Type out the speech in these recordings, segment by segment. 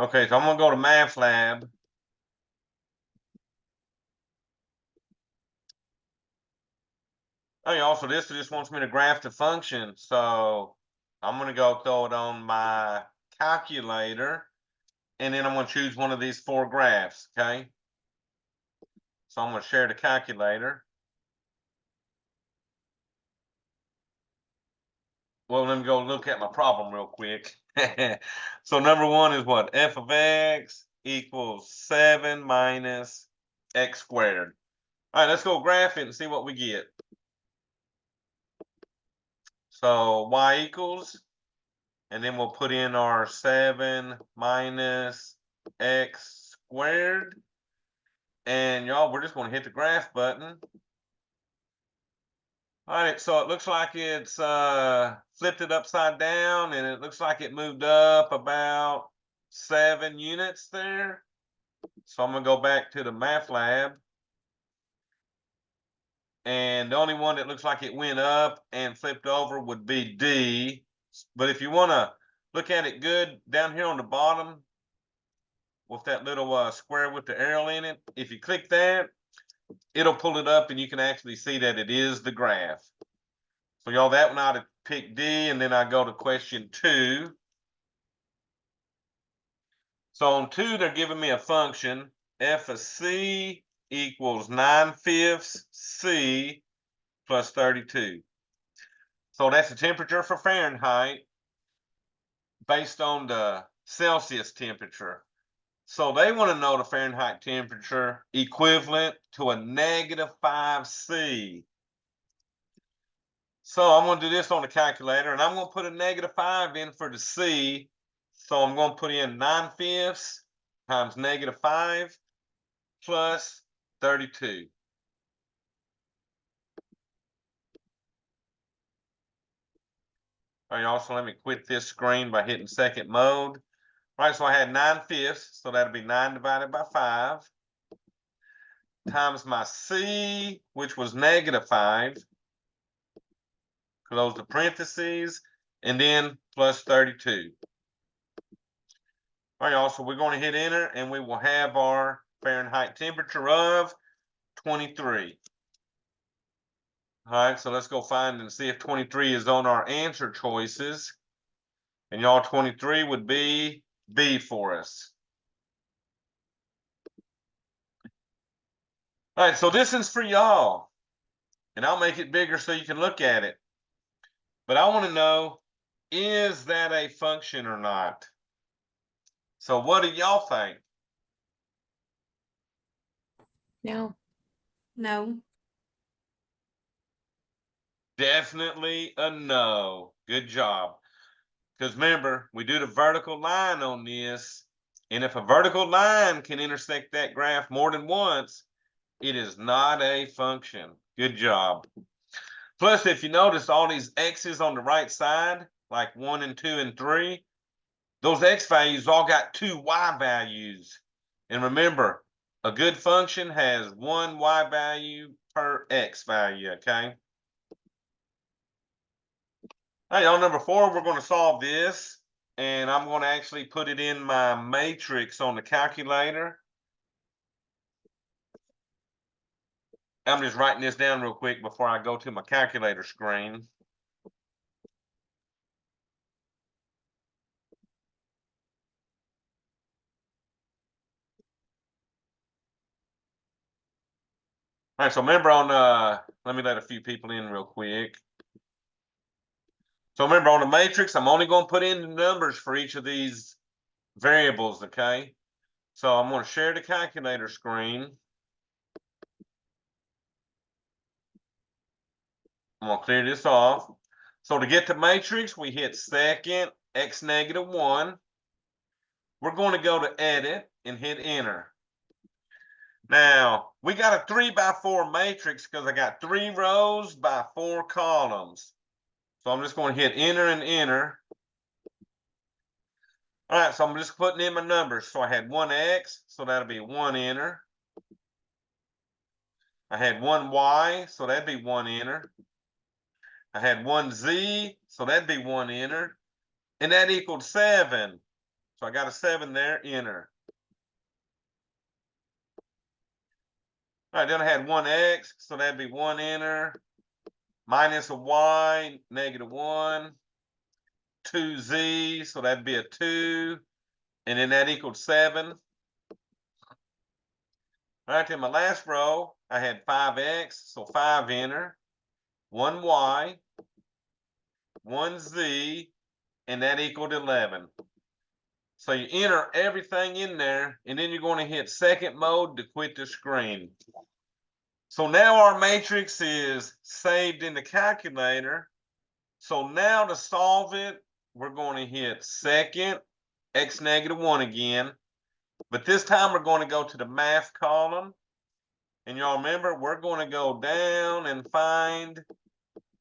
Okay, so I'm gonna go to Math Lab. Oh, also this just wants me to graph the function, so I'm gonna go throw it on my calculator, and then I'm gonna choose one of these 4 graphs. Okay, so I'm gonna share the calculator. Well, let me go look at my problem real quick. So number 1 is what? F of x equals 7 minus x squared. All right, let's go graph it and see what we get. So y equals, and then we'll put in our 7 minus x squared. And y'all, we're just going to hit the graph button. All right, so it looks like it's flipped it upside down, and it looks like it moved up about 7 units there. So I'm going to go back to the Math Lab. And the only one that looks like it went up and flipped over would be D. But if you want to look at it good, down here on the bottom with that little square with the arrow in it, if you click that, it'll pull it up and you can actually see that it is the graph. So y'all, that one ought to pick D, and then I go to question 2. So on 2, they're giving me a function, f of c equals 9/5 c plus 32. So that's the temperature for Fahrenheit based on the Celsius temperature. So they want to know the Fahrenheit temperature equivalent to a -5C. So I'm going to do this on the calculator, and I'm going to put a -5 in for the C. So I'm going to put in 9/5 times -5 plus 32. All right, y'all, so let me quit this screen by hitting second mode. All right, so I had 9/5, so that'll be 9 divided by 5, times my C, which was -5, close the parentheses, and then plus 32. All right, y'all, so we're going to hit enter, and we will have our Fahrenheit temperature of 23. All right, so let's go find and see if 23 is on our answer choices. And y'all, 23 would be B for us. All right, so this is for y'all, and I'll make it bigger so you can look at it. But I want to know, is that a function or not? So what do y'all think? No. No. Definitely a no. Good job. Because remember, we do the vertical line on this, and if a vertical line can intersect that graph more than once, it is not a function. Good job. Plus, if you notice all these x's on the right side, like 1 and 2 and 3, those x values all got 2 y values. And remember, a good function has 1 y value per x value, okay? All right, y'all, number 4, we're going to solve this. And I'm going to actually put it in my matrix on the calculator. I'm just writing this down real quick before I go to my calculator screen. All right, so remember on, let me let a few people in real quick. So remember on the matrix, I'm only going to put in the numbers for each of these variables, okay? So I'm going to share the calculator screen. I'm going to clear this off. So to get the matrix, we hit second, x -1. We're going to go to edit and hit enter. Now, we got a 3x4 matrix because I got 3 rows by 4 columns. So I'm just going to hit enter and enter. All right, so I'm just putting in my numbers. So I had 1x, so that'll be 1 enter. I had 1y, so that'd be 1 enter. I had 1z, so that'd be 1 enter. And that equaled 7. So I got a 7 there, enter. All right, then I had 1x, so that'd be 1 enter, minus a y, -1, 2z, so that'd be a 2, and then that equals 7. All right, then my last row, I had 5x, so 5 enter, 1y, 1z, and that equaled 11. So you enter everything in there, and then you're going to hit second mode to quit the screen. So now our matrix is saved in the calculator. So now to solve it, we're going to hit second, x -1 again. But this time we're going to go to the math column. And y'all remember, we're going to go down and find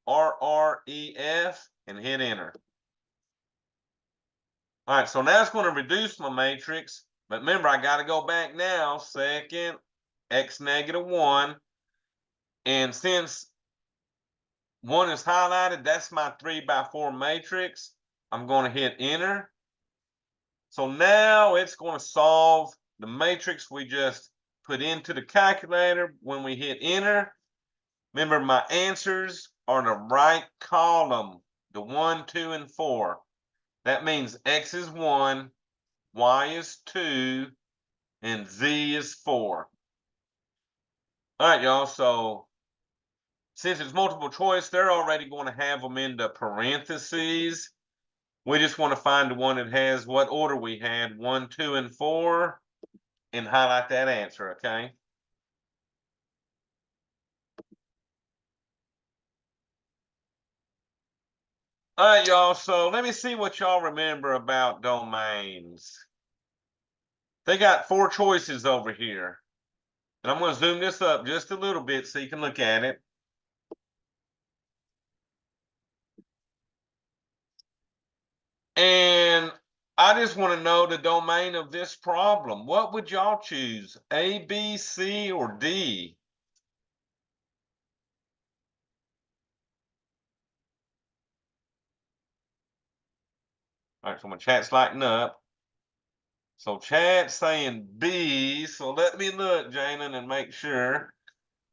RREF and hit enter. All right, so now it's going to reduce my matrix. But remember, I got to go back now, second, x -1. And since 1 is highlighted, that's my 3x4 matrix. I'm going to hit enter. So now it's going to solve the matrix we just put into the calculator when we hit enter. Remember, my answers are the right column, the 1, 2, and 4. That means x is 1, y is 2, and z is 4. All right, y'all, so since it's multiple choice, they're already going to have them in the parentheses. We just want to find the one that has what order we had, 1, 2, and 4, and highlight that answer, okay? All right, y'all, so let me see what y'all remember about domains. They got 4 choices over here. And I'm going to zoom this up just a little bit so you can look at it. And I just want to know the domain of this problem. What would y'all choose? A, B, C, or D? All right, so my chat's lighting up. So chat's saying B. So let me look, Jalen, and make sure.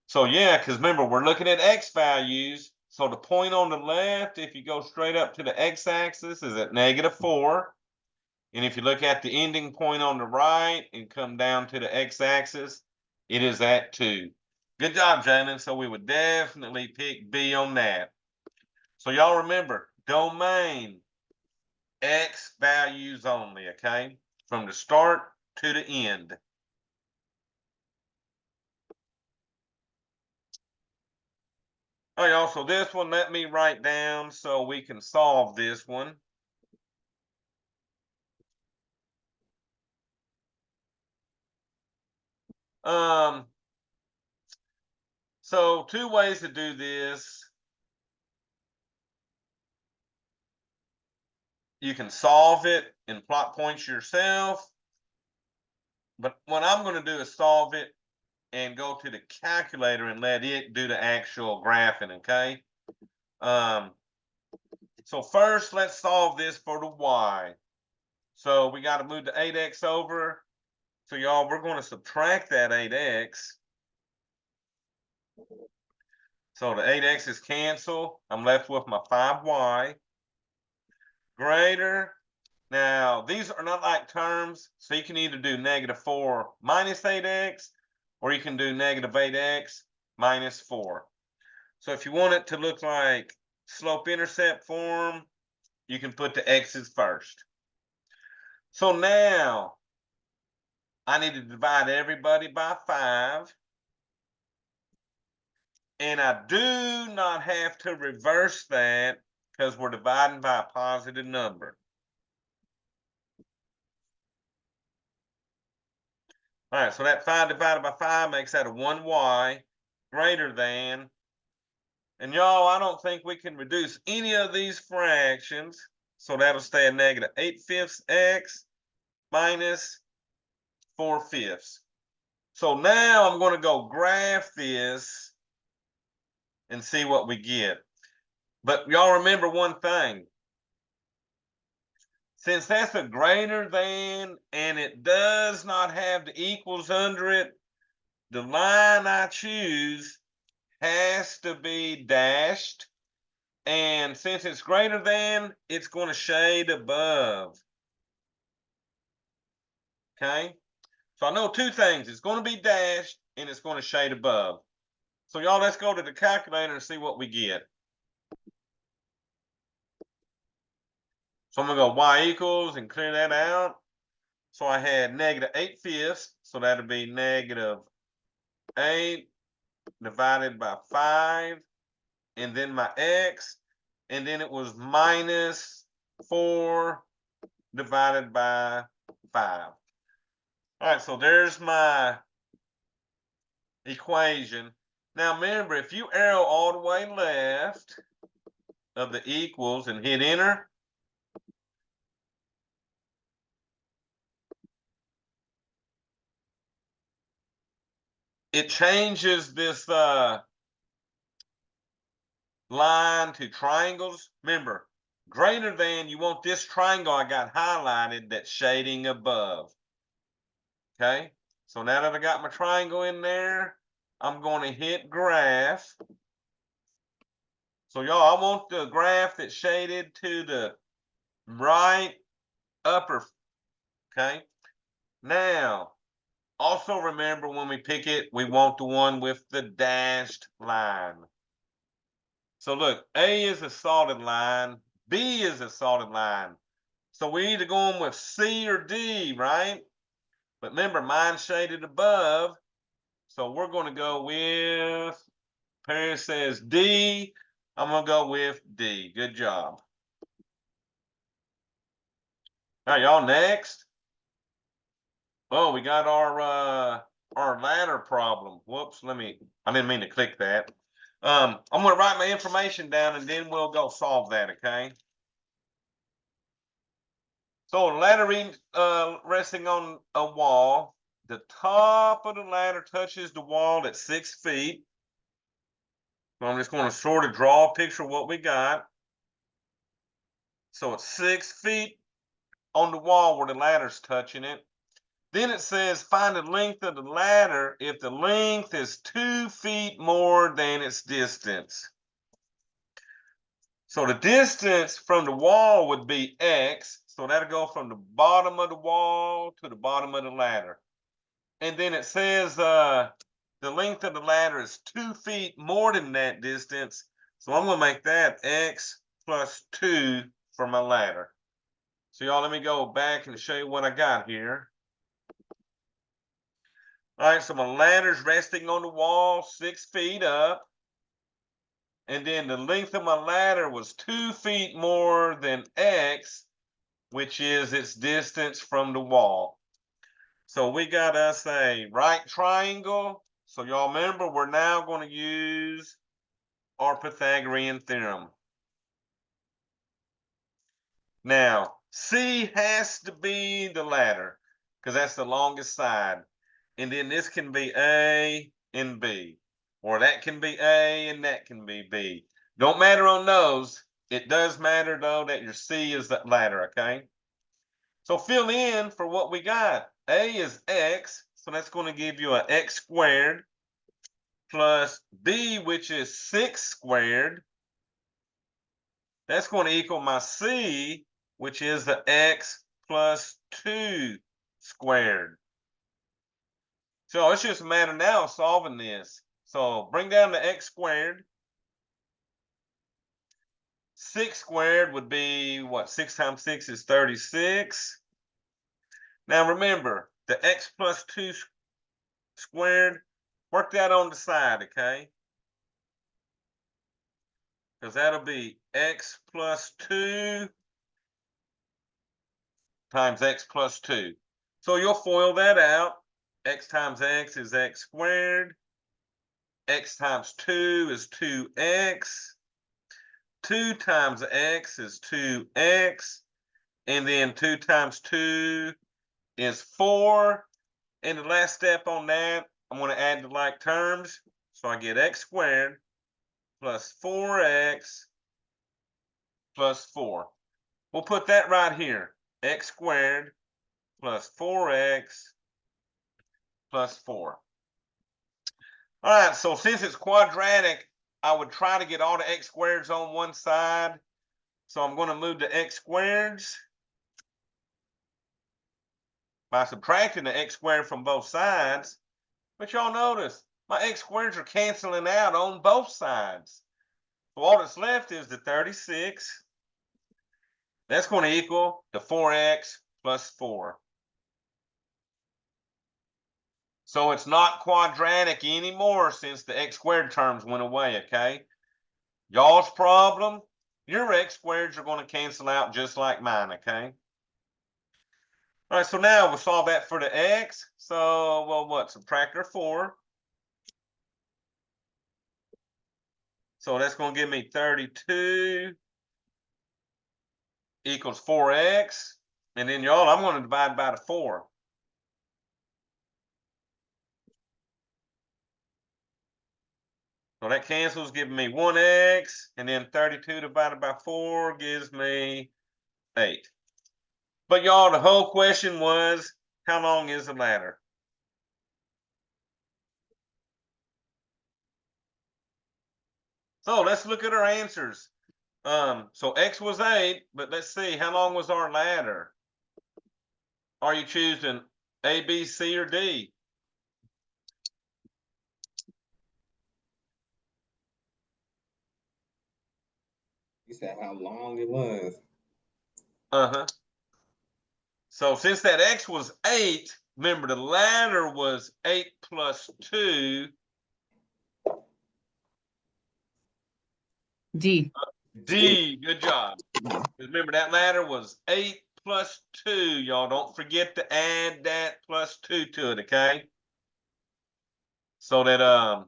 So yeah, because remember, we're looking at x values. So the point on the left, if you go straight up to the x-axis, is at -4. And if you look at the ending point on the right and come down to the x-axis, it is at 2. Good job, Jalen. So we would definitely pick B on that. So y'all remember, domain, x values only, okay? From the start to the end. All right, y'all, so this one, let me write down so we can solve this one. So 2 ways to do this. You can solve it and plot points yourself. But what I'm going to do is solve it and go to the calculator and let it do the actual graphing, okay? So first, let's solve this for the y. So we got to move the 8x over. So y'all, we're going to subtract that 8x. So the 8x is canceled. I'm left with my 5y. Greater. Now, these are not like terms, so you can either do -4 minus 8x, or you can do -8x minus 4. So if you want it to look like slope-intercept form, you can put the x's first. So now, I need to divide everybody by 5. And I do not have to reverse that because we're dividing by a positive number. All right, so that 5 divided by 5 makes that a 1y greater than. And y'all, I don't think we can reduce any of these fractions. So that'll stay a -8/5 x minus 4/5. So now I'm going to go graph this and see what we get. But y'all remember one thing. Since that's a greater than and it does not have the equals under it, the line I choose has to be dashed. And since it's greater than, it's going to shade above. Okay? So I know two things. It's going to be dashed and it's going to shade above. So y'all, let's go to the calculator and see what we get. So I'm going to go y equals and clear that out. So I had negative 8/5, so that'll be negative 8 divided by 5, and then my x, and then it was minus 4 divided by 5. All right, so there's my equation. Now remember, if you arrow all the way left of the equals and hit enter, it changes this line to triangles. Remember, greater than, you want this triangle I got highlighted that's shading above. Okay, so now that I got my triangle in there, I'm going to hit graph. So y'all, I want the graph that's shaded to the right upper. Okay, now also remember when we pick it, we want the one with the dashed line. So look, A is a solid line, B is a solid line. So we're either going with C or D, right? But remember, mine's shaded above. So we're going to go with, Paris says D. I'm going to go with D. Good job. All right, y'all, next. Oh, we got our ladder problem. Whoops, I didn't mean to click that. I'm going to write my information down and then we'll go solve that, okay? So a ladder resting on a wall. The top of the ladder touches the wall at 6 feet. So I'm just going to sort of draw a picture of what we got. So it's 6 feet on the wall where the ladder's touching it. Then it says find the length of the ladder if the length is 2 feet more than its distance. So the distance from the wall would be x. So that'll go from the bottom of the wall to the bottom of the ladder. And then it says the length of the ladder is 2 feet more than that distance. So I'm going to make that x plus 2 for my ladder. So y'all, let me go back and show you what I got here. All right, so my ladder's resting on the wall 6 feet up. And then the length of my ladder was 2 feet more than x, which is its distance from the wall. So we got us a right triangle. So y'all remember, we're now going to use our Pythagorean theorem. Now, C has to be the ladder because that's the longest side. And then this can be A and B. Or that can be A and that can be B. Don't matter on those. It does matter, though, that your C is that ladder, okay? So fill in for what we got. A is x, so that's going to give you an x squared plus B, which is 6 squared. That's going to equal my C, which is the x plus 2 squared. So it's just a matter now of solving this. So bring down the x squared. 6 squared would be, what, 6 times 6 is 36. Now remember, the x plus 2 squared, work that on the side, okay? Because that'll be x plus 2 times x plus 2. So you'll FOIL that out. X times x is x squared. X times 2 is 2x. 2 times x is 2x. And then 2 times 2 is 4. And the last step on that, I'm going to add the like terms. So I get x squared plus 4x plus 4. We'll put that right here. x squared plus 4x plus 4. All right, so since it's quadratic, I would try to get all the x squareds on one side. So I'm going to move the x squareds by subtracting the x squared from both sides. But y'all notice, my x squareds are canceling out on both sides. So all that's left is the 36. That's going to equal the 4x plus 4. So it's not quadratic anymore since the x squared terms went away, okay? Y'all's problem, your x squareds are going to cancel out just like mine, okay? All right, so now we'll solve that for the x. So, well, what? Subtract our 4. So that's going to give me 32 equals 4x. And then, y'all, I'm going to divide by the 4. So that cancels, giving me 1x. And then 32 divided by 4 gives me 8. But, y'all, the whole question was, how long is the ladder? So let's look at our answers. So x was 8, but let's see, how long was our ladder? Are you choosing A, B, C, or D? You said how long it was. Uh-huh. So since that x was 8, remember the ladder was 8 plus 2. D. D, good job. Remember that ladder was 8 plus 2. Y'all don't forget to add that plus 2 to it, okay? So that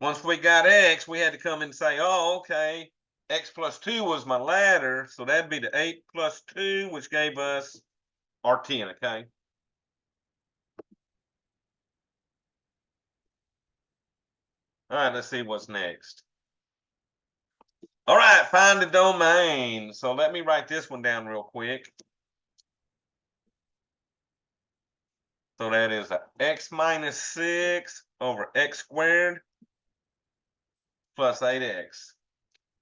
once we got x, we had to come and say, oh, okay, x plus 2 was my ladder, so that'd be the 8 plus 2, which gave us our 10, okay? All right, let's see what's next. All right, find the domain. So let me write this one down real quick. So that is x minus 6 over x squared plus 8x.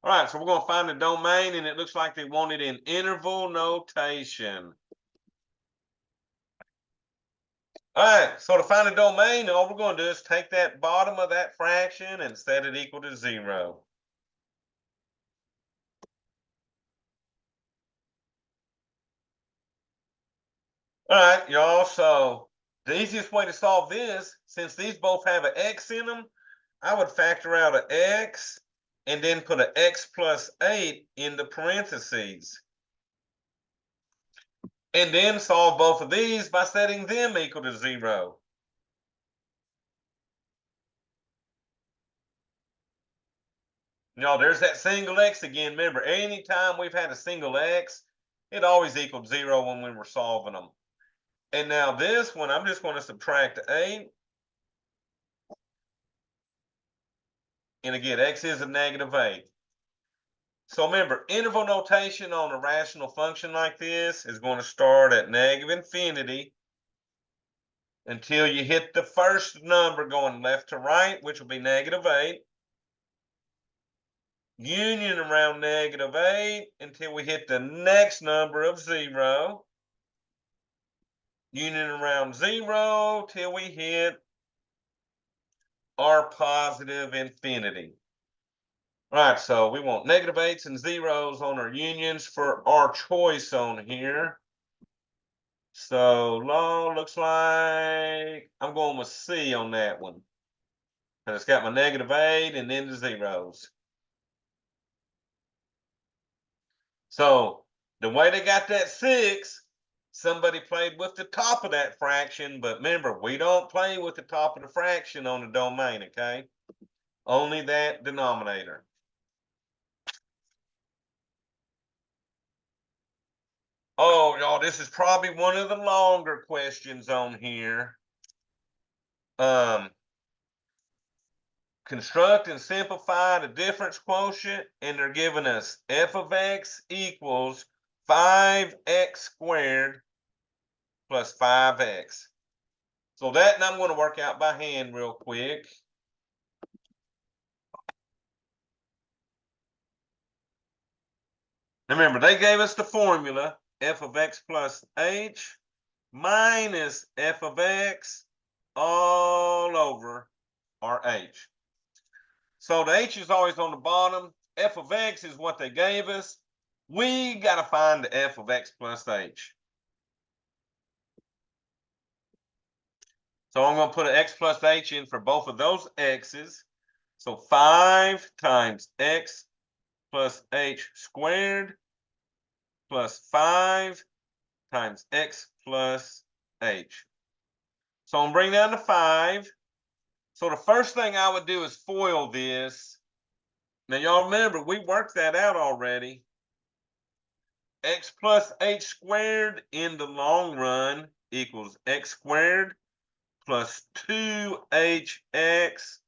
All right, so we're going to find the domain, and it looks like they want it in interval notation. All right, so to find the domain, all we're going to do is take that bottom of that fraction and set it equal to 0. All right, y'all, so the easiest way to solve this, since these both have an x in them, I would factor out an x and then put an x plus 8 in the parentheses. And then solve both of these by setting them equal to 0. There's that single x again. Remember, anytime we've had a single x, it always equaled 0 when we were solving them. And now this one, I'm just going to subtract 8. And again, x is a negative 8. So remember, interval notation on a rational function like this is going to start at negative infinity until you hit the first number going left to right, which will be negative 8. Union around negative 8 until we hit the next number of 0. Union around 0 till we hit our positive infinity. All right, so we want negative 8s and 0s on our unions for our choice on here. So long looks like I'm going with C on that one. And it's got my negative 8 and then the 0s. So the way they got that 6, somebody played with the top of that fraction, but remember, we don't play with the top of the fraction on the domain, okay? Only that denominator. Oh, y'all, this is probably one of the longer questions on here. Construct and simplify the difference quotient, and they're giving us f of x equals 5x squared plus 5x. So that I'm going to work out by hand real quick. Remember, they gave us the formula, f of x plus h minus f of x all over our h. So the h is always on the bottom. F of x is what they gave us. We got to find the f of x plus h. So I'm going to put an x plus h in for both of those x's. So 5 times x plus h squared plus 5 times x plus h. So I'm bringing down to 5. So the first thing I would do is FOIL this. Now y'all remember, we worked that out already. X plus h squared in the long run equals x squared plus 2hx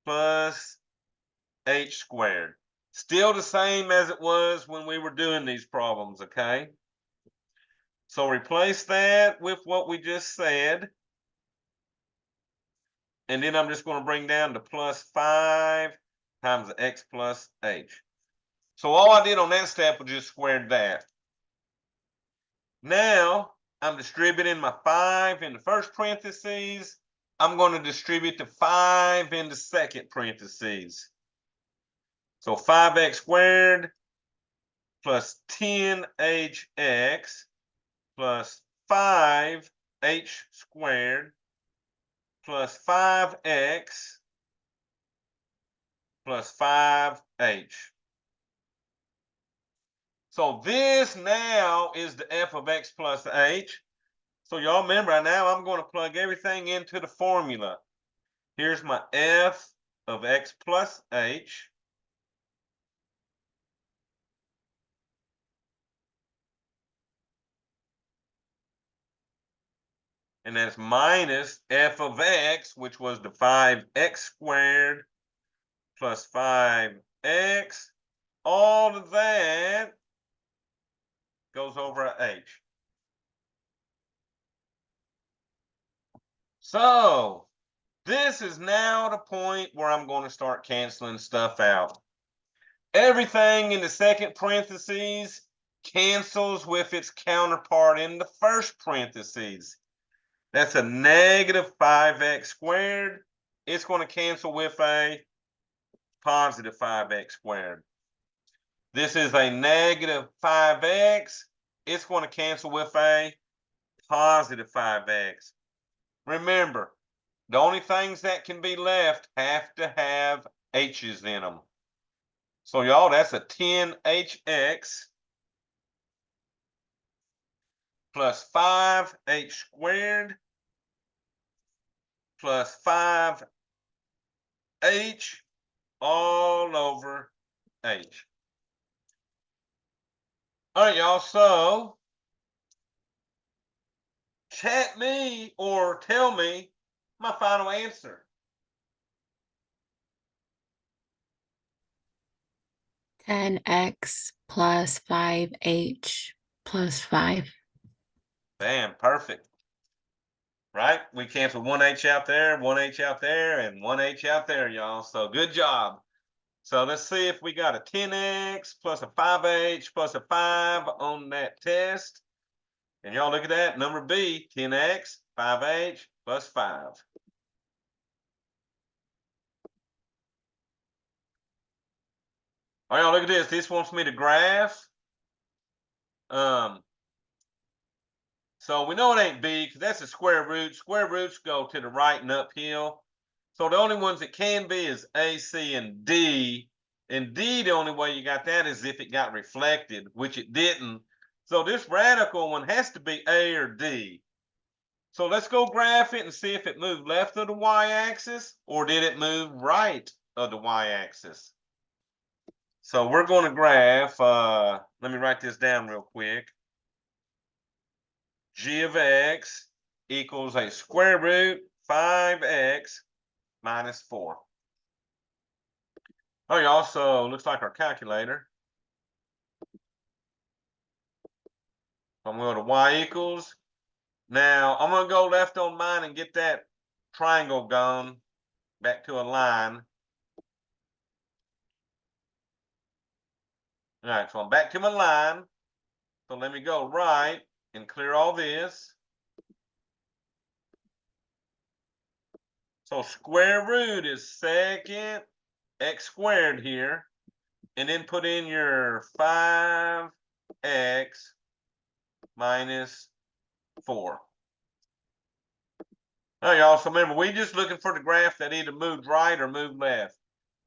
plus h squared. Still the same as it was when we were doing these problems, okay? So replace that with what we just said. And then I'm just going to bring down to plus 5 times x plus h. So all I did on that step was just squared that. Now I'm distributing my 5 in the first parentheses. I'm going to distribute the 5 in the second parentheses. So 5x squared plus 10hx plus 5h squared plus 5x plus 5h. So this now is the f of x plus h. So y'all remember, now I'm going to plug everything into the formula. Here's my f of x plus h. And that's minus f of x, which was the 5x squared plus 5x. All of that goes over h. So this is now the point where I'm going to start canceling stuff out. Everything in the second parentheses cancels with its counterpart in the first parentheses. That's a negative 5x squared. It's going to cancel with a positive 5x squared. This is a negative 5x. It's going to cancel with a positive 5x. Remember, the only things that can be left have to have h's in them. So y'all, that's a 10hx plus 5h squared plus 5h all over h. All right, y'all, so chat me or tell me my final answer. 10x plus 5h plus 5. Bam, perfect. Right? We canceled 1h out there, 1h out there, and 1h out there, y'all. So good job. So let's see if we got a 10x plus a 5h plus a 5 on that test. And y'all look at that, number B, 10x, 5h plus 5. All right, y'all look at this. This wants me to graph. So we know it ain't B because that's a square root. Square roots go to the right and uphill. So the only ones that can be is A, C, and D. And D, the only way you got that is if it got reflected, which it didn't. So this radical one has to be A or D. So let's go graph it and see if it moved left of the y-axis or did it move right of the y-axis. So we're going to graph, let me write this down real quick. G of x equals a square root 5x minus 4. Oh, y'all, so looks like our calculator. So I'm going to y equals. Now I'm going to go left on mine and get that triangle gone back to a line. All right, so I'm back to my line. So let me go right and clear all this. So square root is second x squared here. And then put in your 5x minus 4. Now, y'all, so remember, we just looking for the graph that either moved right or moved left.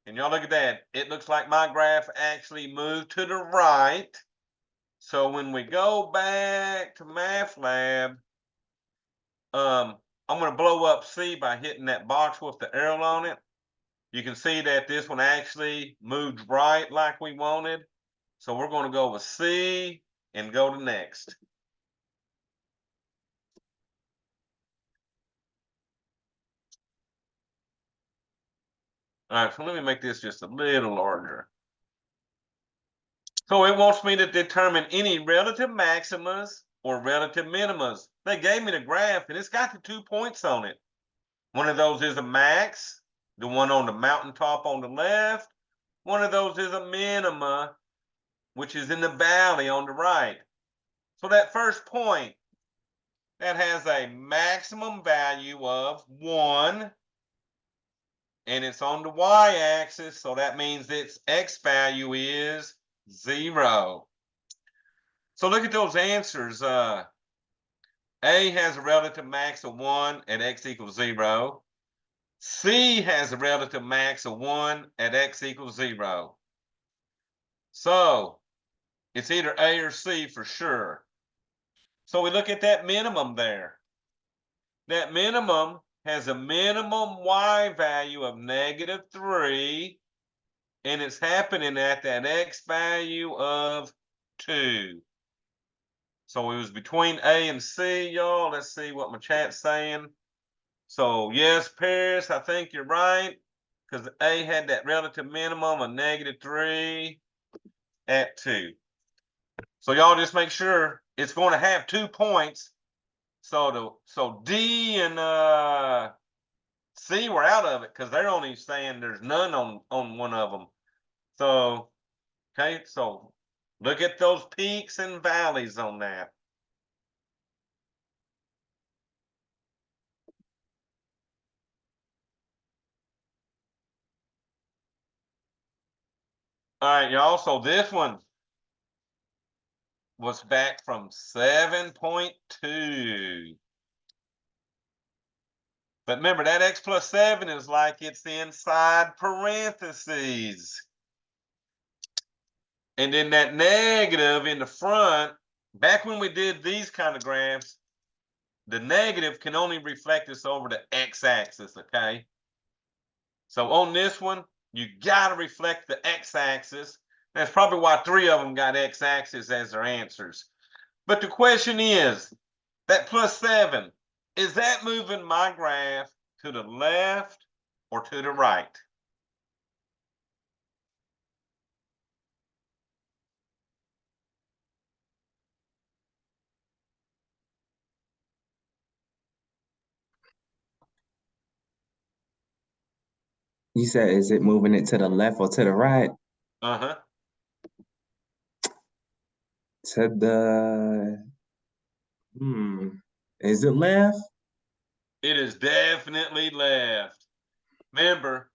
And y'all look at that. It looks like my graph actually moved to the right. So when we go back to Math Lab, I'm going to blow up C by hitting that box with the arrow on it. You can see that this one actually moved right like we wanted. So we're going to go with C and go to next. All right, so let me make this just a little larger. So it wants me to determine any relative maximas or relative minimas. They gave me the graph and it's got the 2 points on it. One of those is a max, the one on the mountaintop on the left. One of those is a minima, which is in the valley on the right. So that first point, that has a maximum value of 1. And it's on the y-axis, so that means its x value is 0. So look at those answers. A has a relative max of 1 at x equals 0. C has a relative max of 1 at x equals 0. So it's either A or C for sure. So we look at that minimum there. That minimum has a minimum y value of -3. And it's happening at that x value of 2. So it was between A and C, y'all. Let's see what my chat's saying. So yes, Paris, I think you're right, because A had that relative minimum of -3 at 2. So y'all just make sure it's going to have 2 points. So D and C were out of it because they're only saying there's none on one of them. So okay, so look at those peaks and valleys on that. All right, y'all. So this one was back from 7.2. But remember, that x plus 7 is like it's inside parentheses. And then that negative in the front, back when we did these kind of graphs, the negative can only reflect this over the x-axis, okay? So on this one, you got to reflect the x-axis. That's probably why 3 of them got x-axis as their answers. But the question is, that plus 7, is that moving my graph to the left or to the right? You said, is it moving it to the left or to the right? Uh-huh. To the, is it left? It is definitely left. Remember,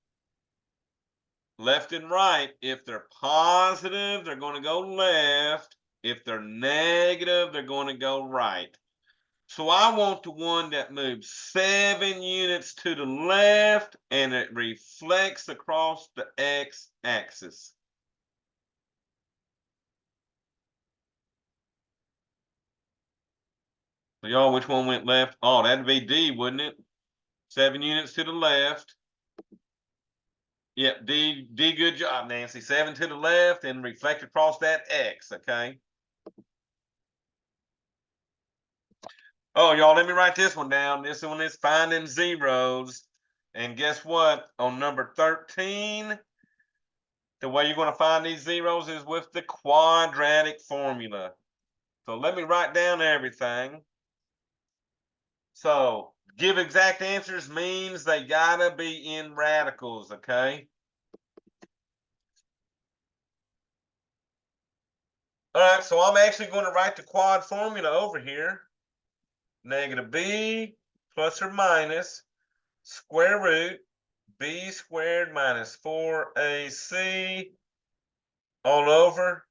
left and right, if they're positive, they're going to go left. If they're negative, they're going to go right. So I want the one that moves 7 units to the left and it reflects across the x-axis. So y'all, which one went left? Oh, that'd be D, wouldn't it? 7 units to the left. Yep, D, good job, Nancy. 7 to the left and reflect across that X, okay? Oh, y'all, let me write this one down. This one is finding zeros. And guess what? On number 13, the way you're going to find these zeros is with the quadratic formula. So let me write down everything. So give exact answers means they gotta be in radicals, okay? All right, so I'm actually going to write the quad formula over here. Negative b plus or minus square root b squared minus 4ac all over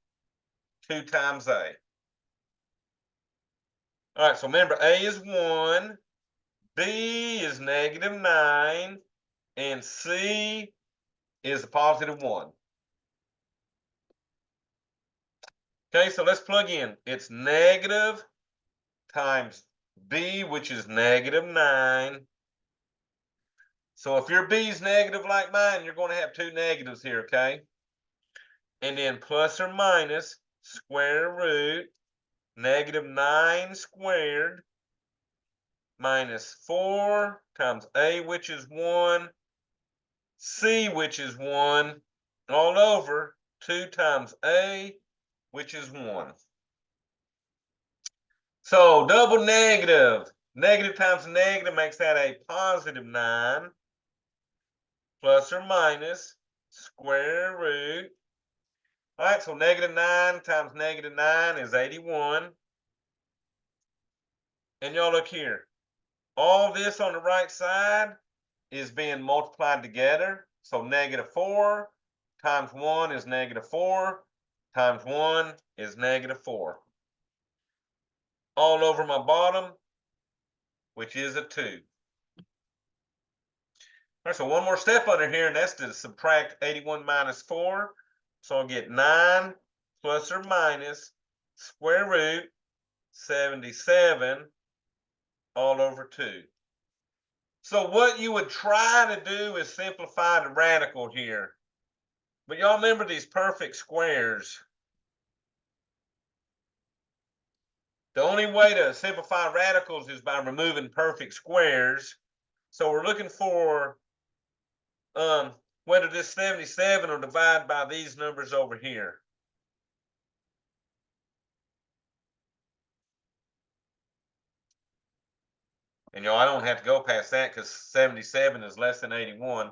2 times a. All right, so remember, a is 1, b is negative 9, and c is a positive 1. Okay, so let's plug in. It's negative times b, which is negative 9. So if your b is negative like mine, you're going to have 2 negatives here, okay? And then plus or minus square root negative 9 squared minus 4 times a, which is 1, c, which is 1, all over 2 times a, which is 1. So double negative. Negative times negative makes that a positive 9 plus or minus square root. All right, so negative 9 times negative 9 is 81. And y'all look here. All this on the right side is being multiplied together. So negative 4 times 1 is negative 4 times 1 is negative 4. All over my bottom, which is a 2. All right, so one more step under here, and that's to subtract 81 minus 4. So I'll get 9 plus or minus square root 77 all over 2. So what you would try to do is simplify the radical here. But y'all remember these perfect squares. The only way to simplify radicals is by removing perfect squares. So we're looking for whether this 77 will divide by these numbers over here. And y'all, I don't have to go past that because 77 is less than 81.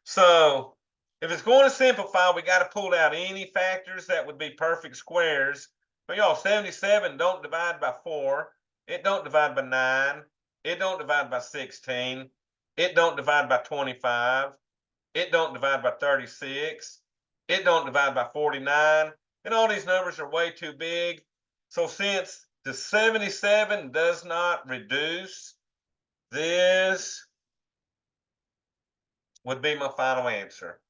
So if it's going to simplify, we got to pull out any factors that would be perfect squares. But y'all, 77 don't divide by 4. It don't divide by 9. It don't divide by 16. It don't divide by 25. It don't divide by 36. It don't divide by 49. And all these numbers are way too big. So since the 77 does not reduce, this would be my final answer.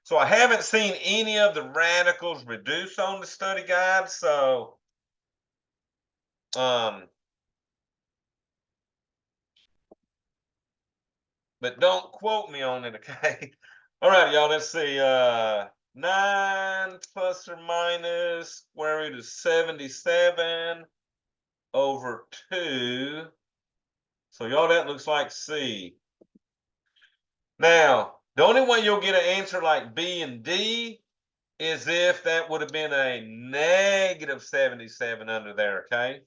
So I haven't seen any of the radicals reduce on the study guide, so but don't quote me on it, okay? All right, y'all, let's see. 9 plus or minus square root of 77 over 2. So y'all, that looks like C. Now, the only way you'll get an answer like B and D is if that would have been a negative 77 under there, okay?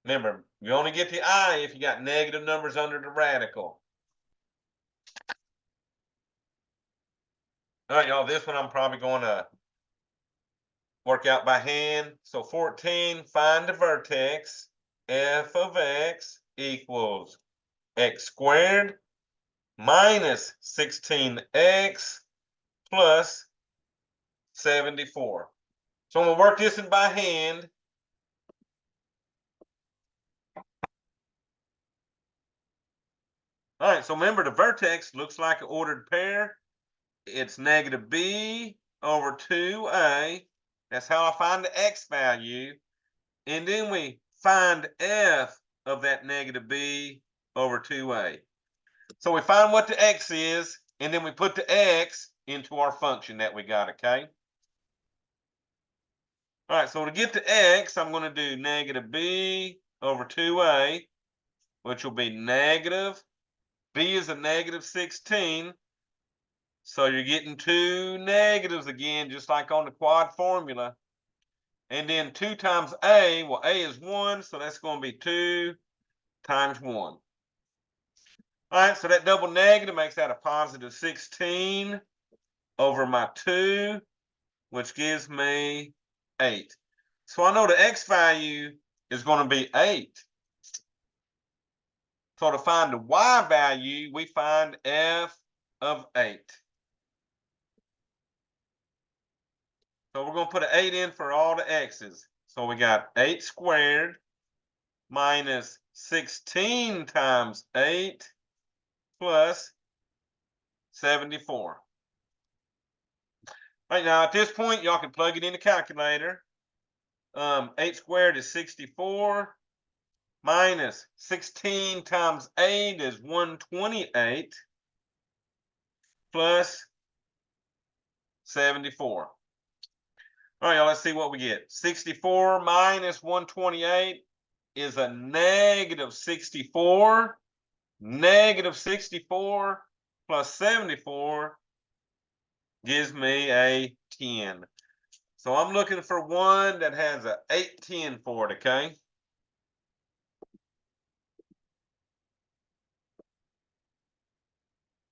Remember, you only get the I if you got negative numbers under the radical. All right, y'all, this one I'm probably going to work out by hand. So 14, find the vertex. F of x equals x squared minus 16x plus 74. So I'm going to work this in by hand. All right, so remember the vertex looks like an ordered pair. It's negative b over 2a. That's how I find the x value. And then we find f of that negative b over 2a. So we find what the x is, and then we put the x into our function that we got, okay? All right, so to get the x, I'm going to do negative b over 2a, which will be negative. B is a negative 16. So you're getting 2 negatives again, just like on the quad formula. And then 2 times a, well, a is 1, so that's going to be 2 times 1. All right, so that double negative makes that a positive 16 over my 2, which gives me 8. So I know the x value is going to be 8. So to find the y value, we find f of 8. So we're going to put an 8 in for all the x's. So we got 8 squared minus 16 times 8 plus 74. Right now, at this point, y'all can plug it in the calculator. 8 squared is 64. Minus 16 times 8 is 128. Plus 74. All right, y'all, let's see what we get. 64 minus 128 is a negative 64. Negative 64 plus 74 gives me a 10. So I'm looking for one that has a 810 for it, okay?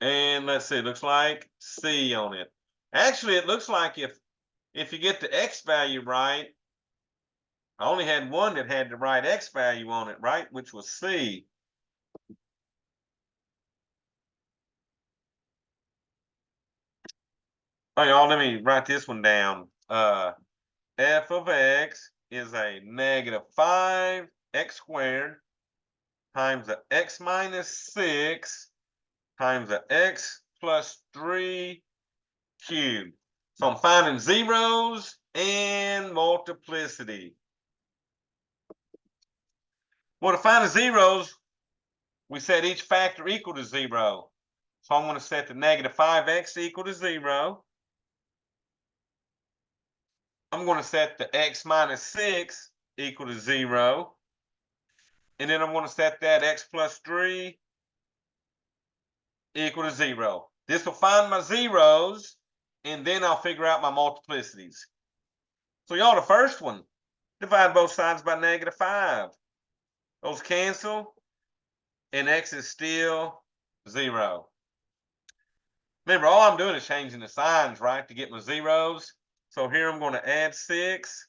And let's see, it looks like C on it. Actually, it looks like if you get the x value right, I only had one that had the right x value on it, right? Which was C. Oh, y'all, let me write this one down. F of x is a negative 5x squared times the x minus 6 times the x plus 3 cubed. So I'm finding zeros and multiplicity. Well, to find the zeros, we set each factor equal to 0. So I'm going to set the negative 5x equal to 0. I'm going to set the x minus 6 equal to 0. And then I'm going to set that x plus 3 equal to 0. This will find my zeros, and then I'll figure out my multiplicities. So y'all, the first one, divide both sides by negative 5. Those cancel, and x is still 0. Remember, all I'm doing is changing the signs, right, to get my zeros. So here I'm going to add 6.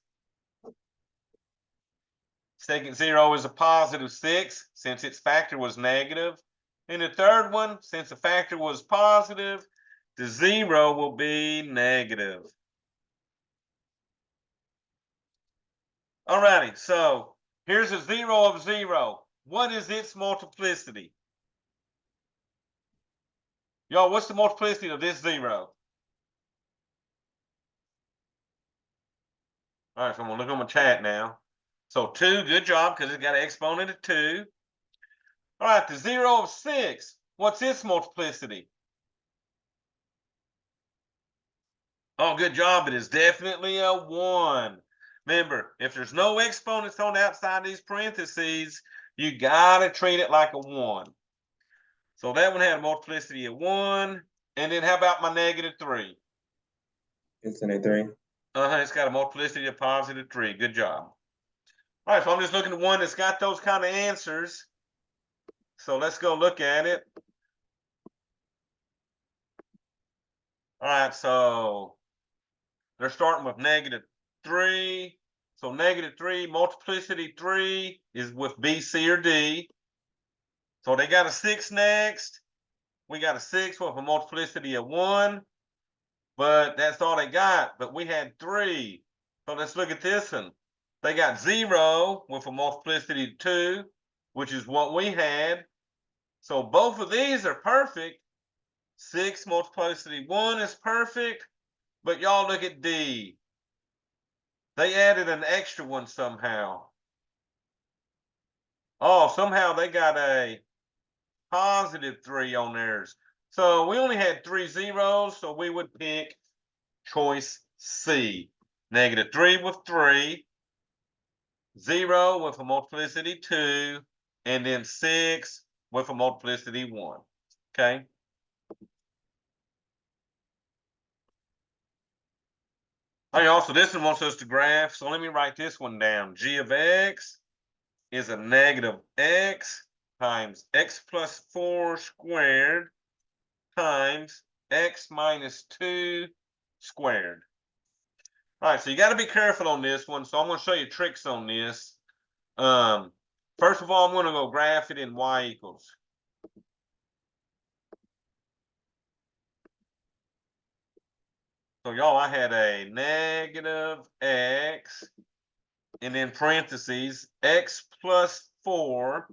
Second zero is a positive 6, since its factor was negative. And the third one, since the factor was positive, the 0 will be negative. Alrighty, so here's a 0 of 0. What is its multiplicity? Y'all, what's the multiplicity of this 0? All right, so I'm going to look on my chat now. So 2, good job, because it's got an exponent of 2. All right, the 0 of 6, what's its multiplicity? Oh, good job. It is definitely a 1. Remember, if there's no exponents on the outside of these parentheses, you got to treat it like a 1. So that one had a multiplicity of 1. And then how about my negative 3? It's in a 3. It's got a multiplicity of positive 3. Good job. All right, so I'm just looking at one that's got those kind of answers. So let's go look at it. All right, so they're starting with negative 3. So negative 3, multiplicity 3 is with B, C, or D. So they got a 6 next. We got a 6 with a multiplicity of 1. But that's all they got. But we had 3. So let's look at this one. They got 0 with a multiplicity of 2, which is what we had. So both of these are perfect. 6 multiplicity 1 is perfect. But y'all look at D. They added an extra one somehow. Oh, somehow they got a positive 3 on theirs. So we only had 3 zeros, so we would pick choice C. Negative 3 with 3, 0 with a multiplicity 2, and then 6 with a multiplicity 1. Okay? All right, also this one wants us to graph, so let me write this one down. G of x is a negative x times x plus 4 squared times x minus 2 squared. All right, so you got to be careful on this one. So I'm going to show you tricks on this. First of all, I'm going to go graph it in y equals. So y'all, I had a negative x and then parentheses x plus 4.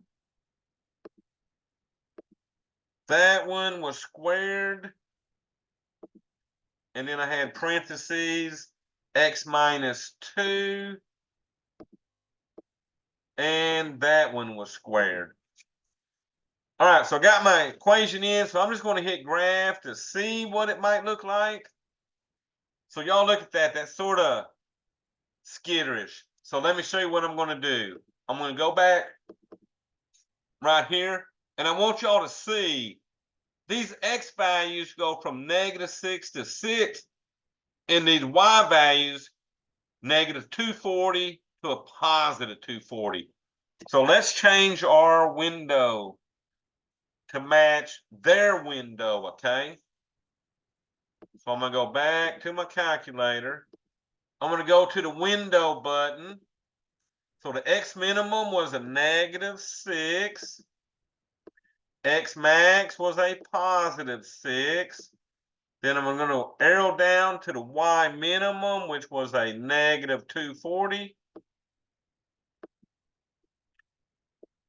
That one was squared. And then I had parentheses x minus 2. And that one was squared. All right, so I got my equation in. So I'm just going to hit graph to see what it might look like. So y'all look at that. That's sort of skitterish. So let me show you what I'm going to do. I'm going to go back right here. And I want y'all to see these x values go from -6 to 6. And these y values, -240 to a +240. So let's change our window to match their window, okay? So I'm going to go back to my calculator. I'm going to go to the window button. So the x minimum was a -6. X max was a +6. Then I'm going to arrow down to the y minimum, which was a -240.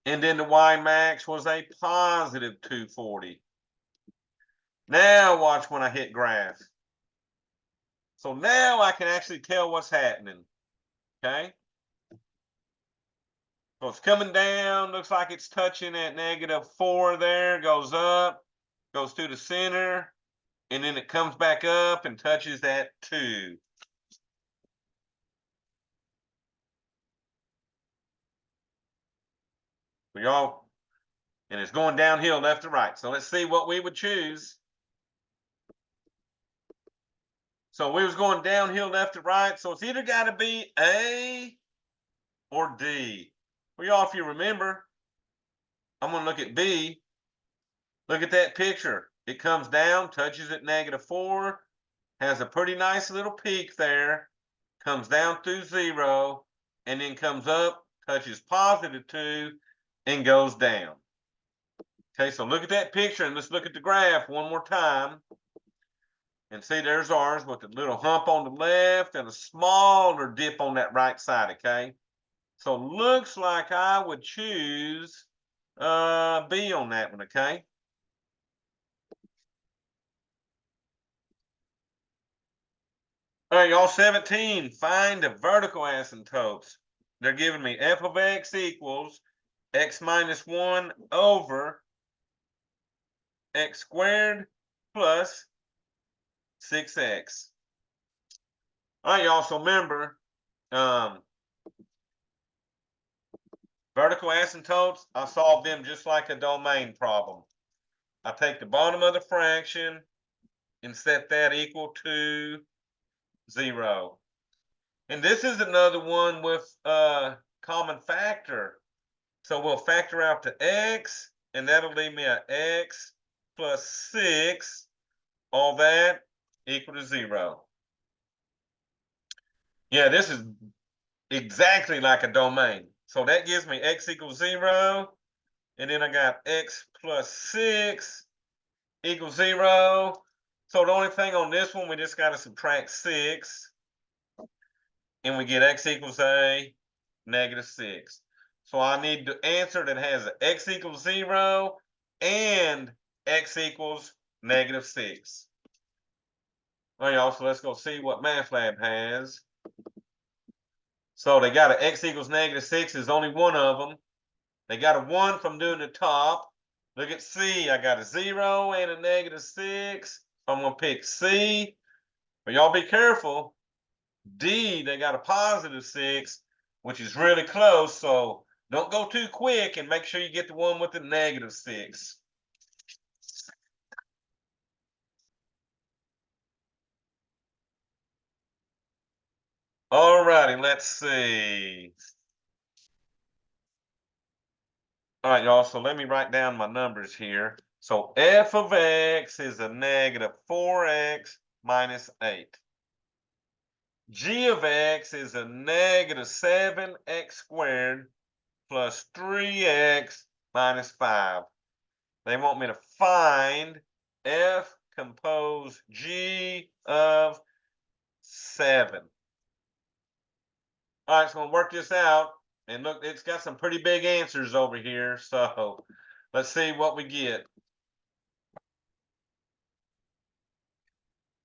And then the y max was a +240. Now watch when I hit graph. So now I can actually tell what's happening. Okay. So it's coming down. Looks like it's touching at -4 there. Goes up. Goes to the center. And then it comes back up and touches that 2. So y'all, and it's going downhill left to right. So let's see what we would choose. So we was going downhill left to right. So it's either got to be A or D. Well, y'all, if you remember, I'm going to look at B. Look at that picture. It comes down, touches at -4, has a pretty nice little peak there, comes down through 0, and then comes up, touches +2, and goes down. Okay, so look at that picture, and let's look at the graph one more time. And see, there's ours with a little hump on the left and a smaller dip on that right side, okay? So looks like I would choose B on that one, okay? All right, y'all, 17, find the vertical asymptotes. They're giving me f of x equals x minus 1 over x squared plus 6x. All right, y'all, so remember, vertical asymptotes, I solve them just like a domain problem. I take the bottom of the fraction and set that equal to 0. And this is another one with common factor. So we'll factor out to x, and that'll leave me a x plus 6, all that equal to 0. Yeah, this is exactly like a domain. So that gives me x equals 0, and then I got x plus 6 equals 0. So the only thing on this one, we just got to subtract 6, and we get x equals a -6. So I need the answer that has x equals 0 and x equals -6. All right, y'all, so let's go see what MathLab has. So they got an x equals -6 is only one of them. They got a 1 from doing the top. Look at C. I got a 0 and a -6. I'm going to pick C. But y'all be careful. D, they got a +6, which is really close. So don't go too quick and make sure you get the one with the -6. All righty, let's see. All right, y'all, so let me write down my numbers here. So f of x is a negative 4x minus 8. G of x is a negative 7x squared plus 3x minus 5. They want me to find f compose g of 7. All right, so I'm going to work this out. And look, it's got some pretty big answers over here. So let's see what we get.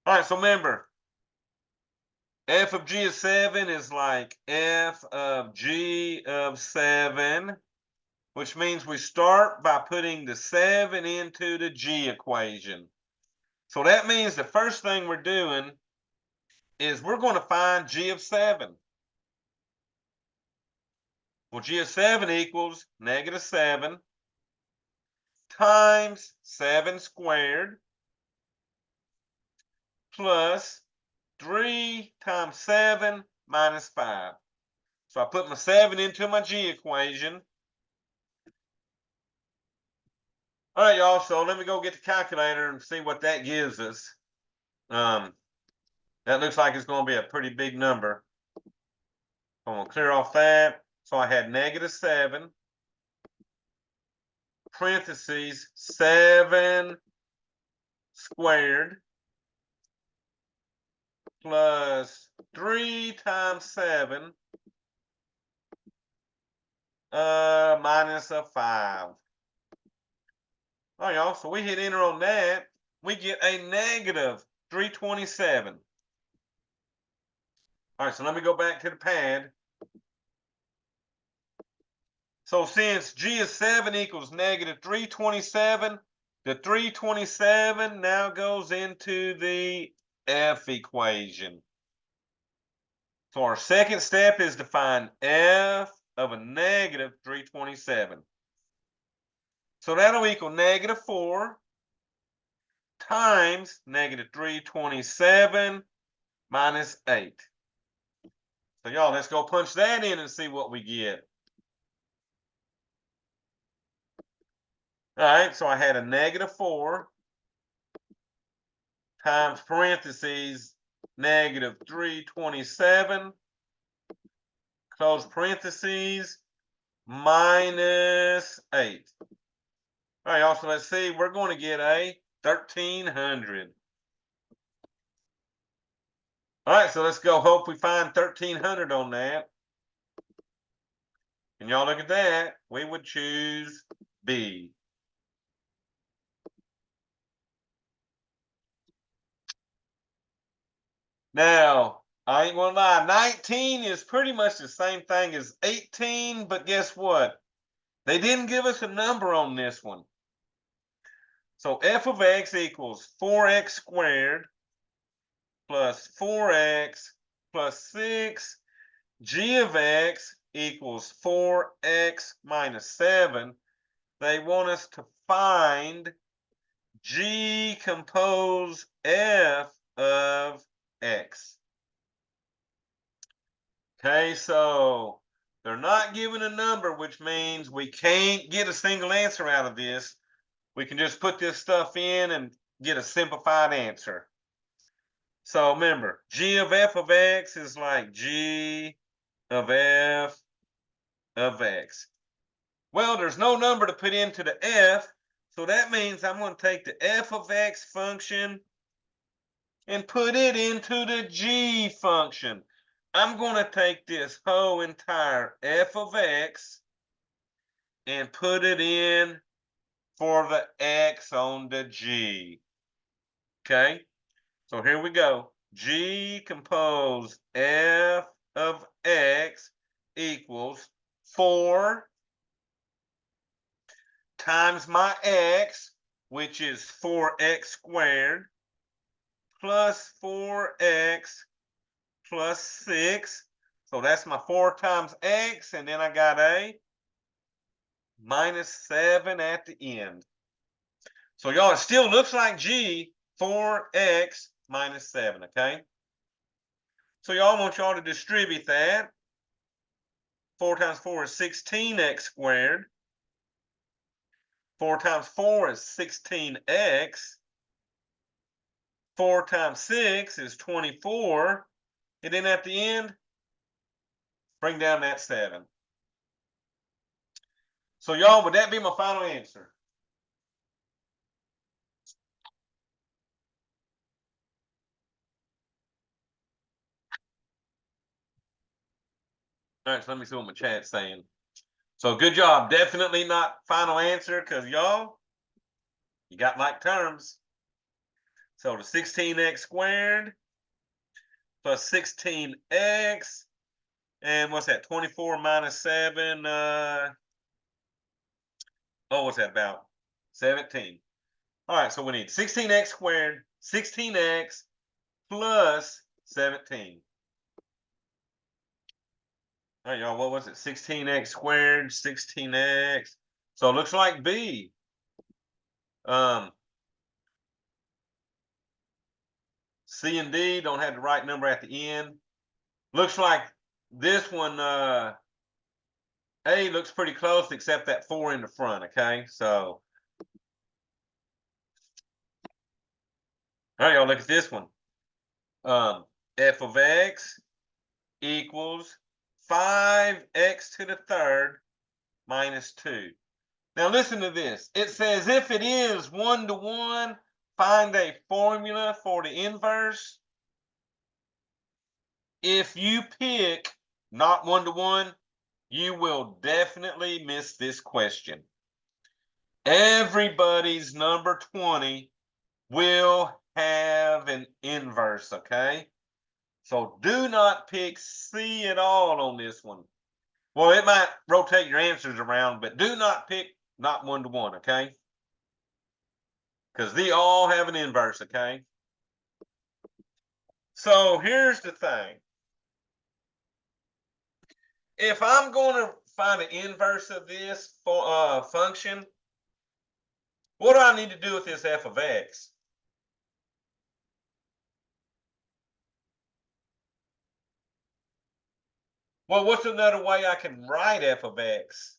All right, so remember, f of g of 7 is like f of g of 7, which means we start by putting the 7 into the g equation. So that means the first thing we're doing is we're going to find g of 7. Well, g of 7 equals negative 7 times 7 squared plus 3 times 7 minus 5. So I put my 7 into my g equation. All right, y'all, so let me go get the calculator and see what that gives us. That looks like it's going to be a pretty big number. I'm going to clear off that. So I had negative 7, parentheses, 7 squared plus 3 times 7 minus a 5. All right, y'all, so we hit enter on that. We get a negative 327. All right, so let me go back to the pad. So since g of 7 equals negative 327, the 327 now goes into the f equation. So our second step is to find f of a negative 327. So that'll equal negative 4 times negative 327 minus 8. So y'all, let's go punch that in and see what we get. All right, so I had a negative 4 times parentheses negative 327 close parentheses minus 8. All right, also let's see, we're going to get a 1300. All right, so let's go hope we find 1300 on that. And y'all look at that, we would choose B. Now, I ain't gonna lie, 19 is pretty much the same thing as 18, but guess what? They didn't give us a number on this one. So f of x equals 4x squared plus 4x plus 6. G of x equals 4x minus 7. They want us to find G compose f of x. Okay, so they're not giving a number, which means we can't get a single answer out of this. We can just put this stuff in and get a simplified answer. So remember, g of f of x is like g of f of x. Well, there's no number to put into the f, so that means I'm going to take the f of x function and put it into the g function. I'm going to take this whole entire f of x and put it in for the x on the g. Okay, so here we go. G compose f of x equals 4 times my x, which is 4x squared, plus 4x plus 6. So that's my 4 times x, and then I got a minus 7 at the end. So y'all, it still looks like g, 4x minus 7, okay? So y'all want y'all to distribute that. 4 times 4 is 16x squared. 4 times 4 is 16x. 4 times 6 is 24. And then at the end, bring down that 7. So y'all, would that be my final answer? All right, so let me see what my chat's saying. So good job. Definitely not final answer because y'all, you got like terms. So the 16x squared plus 16x, and what's that? 24 minus 7. What's that about? 17. All right, so we need 16x squared, 16x plus 17. All right, y'all, what was it? 16x squared, 16x. So it looks like B. C and D don't have the right number at the end. Looks like this one, A looks pretty close except that 4 in the front, okay? So, all right, y'all, look at this one. F of x equals 5x to the third minus 2. Now listen to this. It says if it is 1-to-1, find a formula for the inverse. If you pick not 1-to-1, you will definitely miss this question. Everybody's number 20 will have an inverse, okay? So do not pick C at all on this one. Well, it might rotate your answers around, but do not pick not 1-to-1, okay? Because they all have an inverse, okay? So here's the thing. If I'm going to find an inverse of this function, what do I need to do with this f of x? Well, what's another way I can write f of x?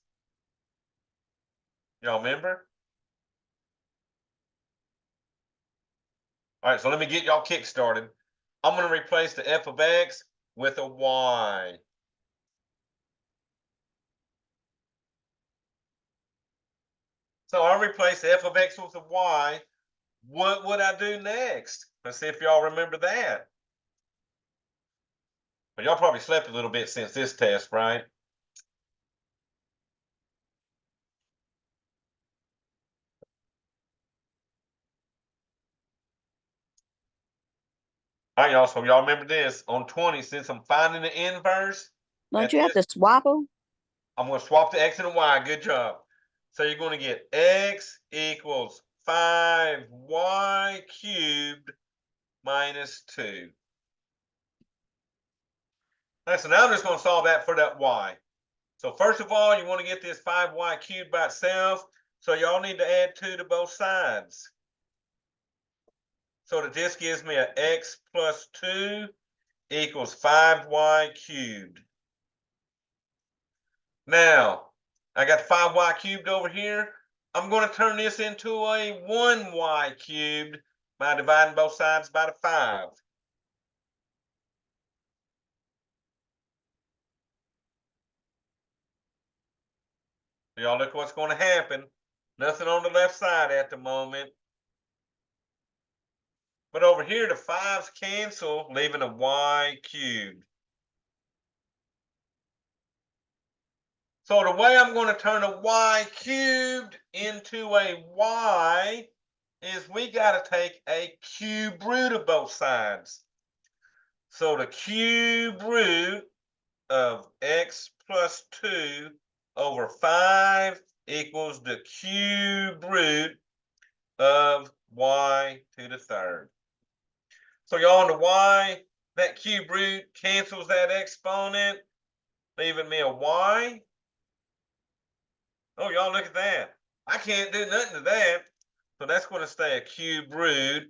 Y'all remember? All right, so let me get y'all kick started. I'm going to replace the f of x with a y. So I'll replace the f of x with a y. What would I do next? Let's see if y'all remember that. But y'all probably slept a little bit since this test, right? All right, y'all. So y'all remember this on 20, since I'm finding the inverse. Don't you have to swap them? I'm going to swap the x and the y. Good job. So you're going to get x equals 5y cubed minus 2. All right, so now I'm just going to solve that for that y. So first of all, you want to get this 5y cubed by itself. So y'all need to add 2 to both sides. So that this gives me an x plus 2 equals 5y cubed. Now, I got 5y cubed over here. I'm going to turn this into a 1y cubed by dividing both sides by the 5. Y'all look what's going to happen. Nothing on the left side at the moment. But over here, the 5's cancel, leaving a y cubed. So the way I'm going to turn a y cubed into a y is we got to take a cube root of both sides. So the cube root of x plus 2 over 5 equals the cube root of y to the third. So y'all on the y, that cube root cancels that exponent, leaving me a y. Oh, y'all look at that. I can't do nothing to that. So that's going to stay a cube root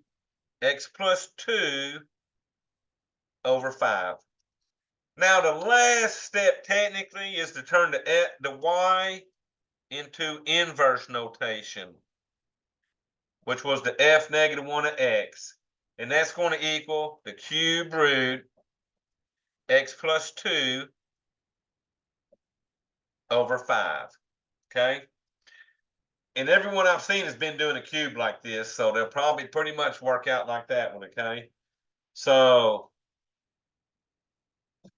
x plus 2 over 5. Now, the last step technically is to turn the y into inverse notation, which was the f negative 1 of x. And that's going to equal the cube root x plus 2 over 5. Okay? And everyone I've seen has been doing a cube like this, so they'll probably pretty much work out like that one, okay? So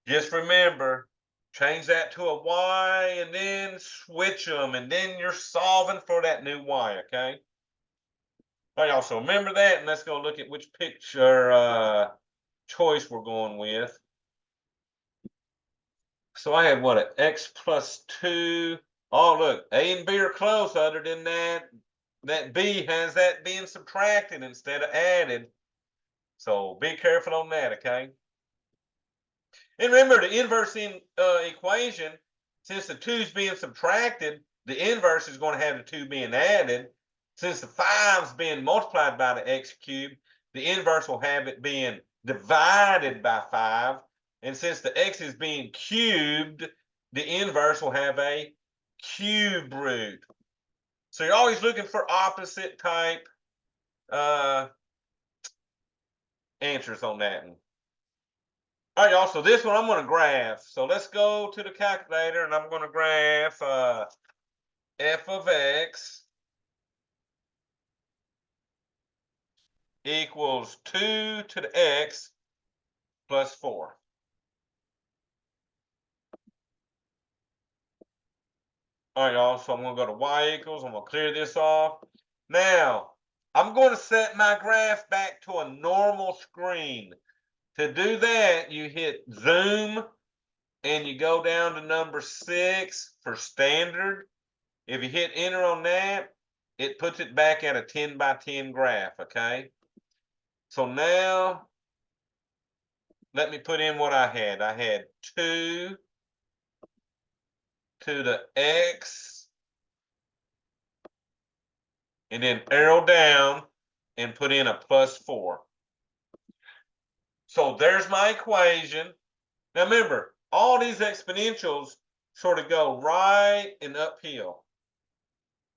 just remember, change that to a y and then switch them, and then you're solving for that new y, okay? All right, y'all, so remember that, and let's go look at which picture choice we're going with. So I had what, an x plus 2. Oh, look, A and B are close. Other than that, that B has that being subtracted instead of added. So be careful on that, okay? And remember, the inverse equation, since the 2 is being subtracted, the inverse is going to have the 2 being added. Since the 5 is being multiplied by the x cubed, the inverse will have it being divided by 5. And since the x is being cubed, the inverse will have a cube root. So you're always looking for opposite type answers on that one. All right, y'all, so this one I'm going to graph. So let's go to the calculator, and I'm going to graph f of x equals 2 to the x plus 4. All right, y'all, so I'm going to go to y equals. I'm going to clear this off. Now, I'm going to set my graph back to a normal screen. To do that, you hit zoom, and you go down to number 6 for standard. If you hit enter on that, it puts it back at a 10 by 10 graph, okay? So now, let me put in what I had. I had 2 to the x, and then arrow down and put in a plus 4. So there's my equation. Now remember, all these exponentials sort of go right and uphill.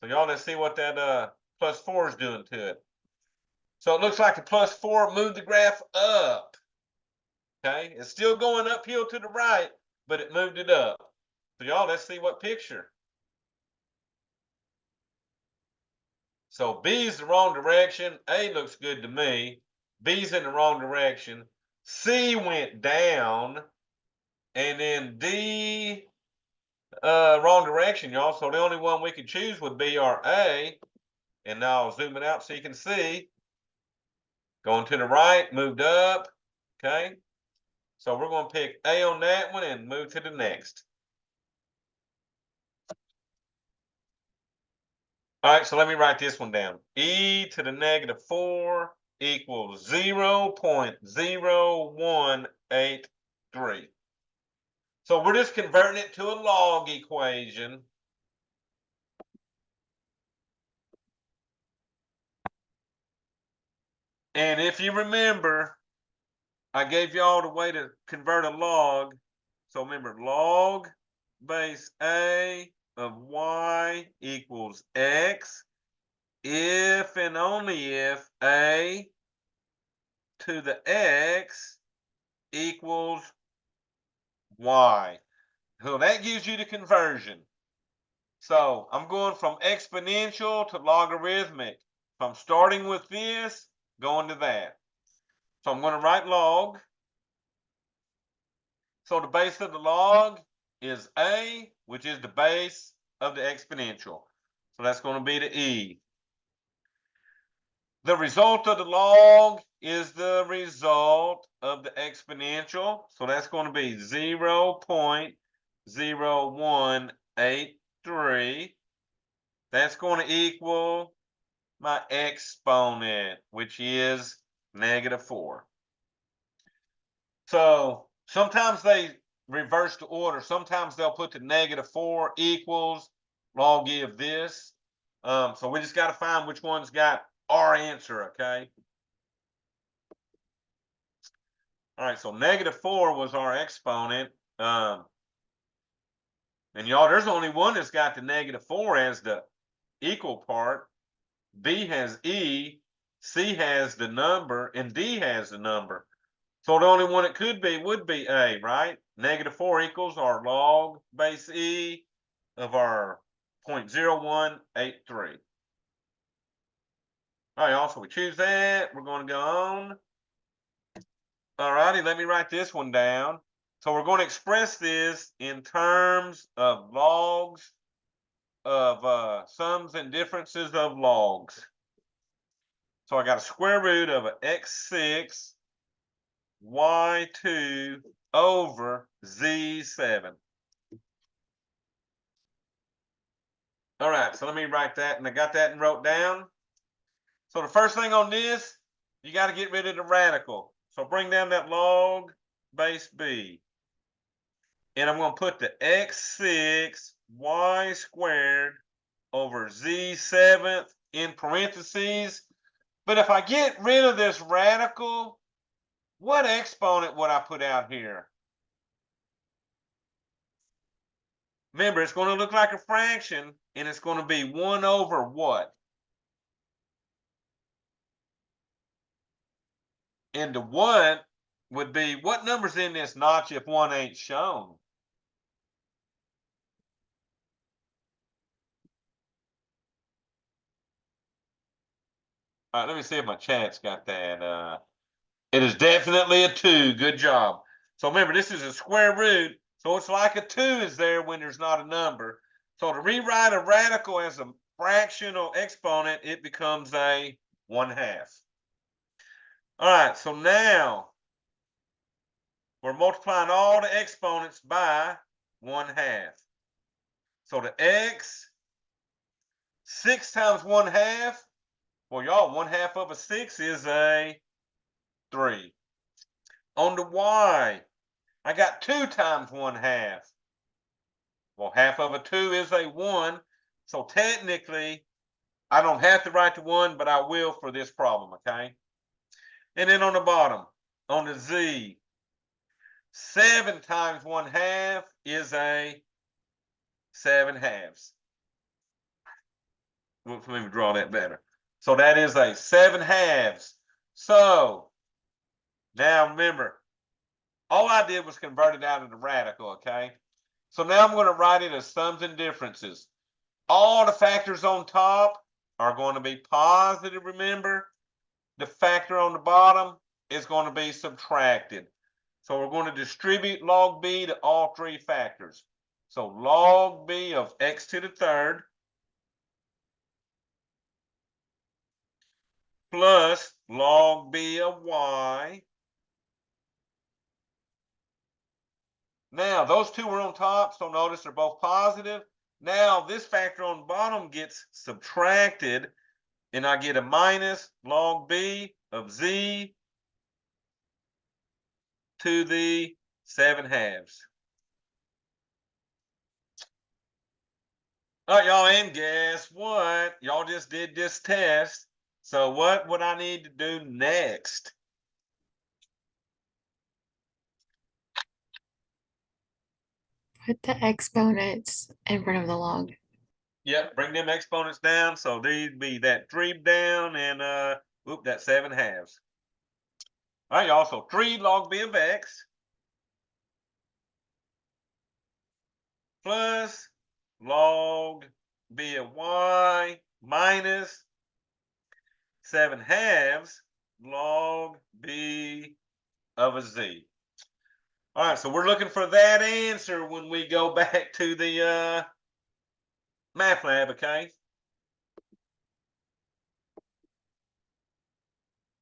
So y'all, let's see what that plus 4 is doing to it. So it looks like the plus 4 moved the graph up. Okay, it's still going uphill to the right, but it moved it up. So y'all, let's see what picture. So B's the wrong direction. A looks good to me. B's in the wrong direction. C went down. And then D, wrong direction, y'all. So the only one we could choose would be our A. And now I'll zoom it out so you can see. Going to the right, moved up. Okay. So we're going to pick A on that one and move to the next. All right, so let me write this one down. E to the negative 4 equals 0.0183. So we're just converting it to a log equation. And if you remember, I gave you all the way to convert a log. So remember, log base A of y equals x if and only if A to the x equals y. So that gives you the conversion. So I'm going from exponential to logarithmic. So I'm starting with this, going to that. So I'm going to write log. So the base of the log is A, which is the base of the exponential. So that's going to be the E. The result of the log is the result of the exponential. So that's going to be 0.0183. That's going to equal my exponent, which is -4. So sometimes they reverse the order. Sometimes they'll put the -4 equals log of this. So we just got to find which one's got our answer, okay? All right, so -4 was our exponent. And y'all, there's only one that's got the -4 as the equal part. B has E, C has the number, and D has the number. So the only one it could be would be A, right? -4 equals our log base E of our 0.0183. All right, also we choose that. We're going to go on. All righty, let me write this one down. So we're going to express this in terms of logs of sums and differences of logs. So I got a square root of x6 y2 over z7. All right, so let me write that, and I got that and wrote down. So the first thing on this, you got to get rid of the radical. So bring down that log base b. And I'm going to put the x6 y squared over z7 in parentheses. But if I get rid of this radical, what exponent would I put out here? Remember, it's going to look like a fraction, and it's going to be 1 over what? And the 1 would be, what number's in this notch if 1 ain't shown? All right, let me see if my chat's got that. It is definitely a 2. Good job. So remember, this is a square root, so it's like a 2 is there when there's not a number. So to rewrite a radical as a fractional exponent, it becomes a 1/2. All right, so now we're multiplying all the exponents by 1/2. So the x, 6 times 1/2, well, y'all, 1/2 of a 6 is a 3. On the y, I got 2 times 1/2. Well, half of a 2 is a 1. So technically, I don't have to write the 1, but I will for this problem, okay? And then on the bottom, on the z, 7 times 1/2 is a 7/2. Let me draw that better. So that is a 7/2. So now remember, all I did was convert it out of the radical, okay? So now I'm going to write it as sums and differences. All the factors on top are going to be positive, remember? The factor on the bottom is going to be subtracted. So we're going to distribute log b to all 3 factors. So log b of x to the 3rd plus log b of y. Now, those 2 were on top, so notice they're both positive. Now, this factor on the bottom gets subtracted, and I get a minus log b of z to the 7/2. All right, y'all, and guess what? Y'all just did this test. So what would I need to do next? Put the exponents in front of the log. Yep, bring them exponents down. So they'd be that 3 down and that 7/2. All right, y'all. So 3 log b of x plus log b of y minus 7/2 log b of a z. All right, so we're looking for that answer when we go back to the math lab, okay?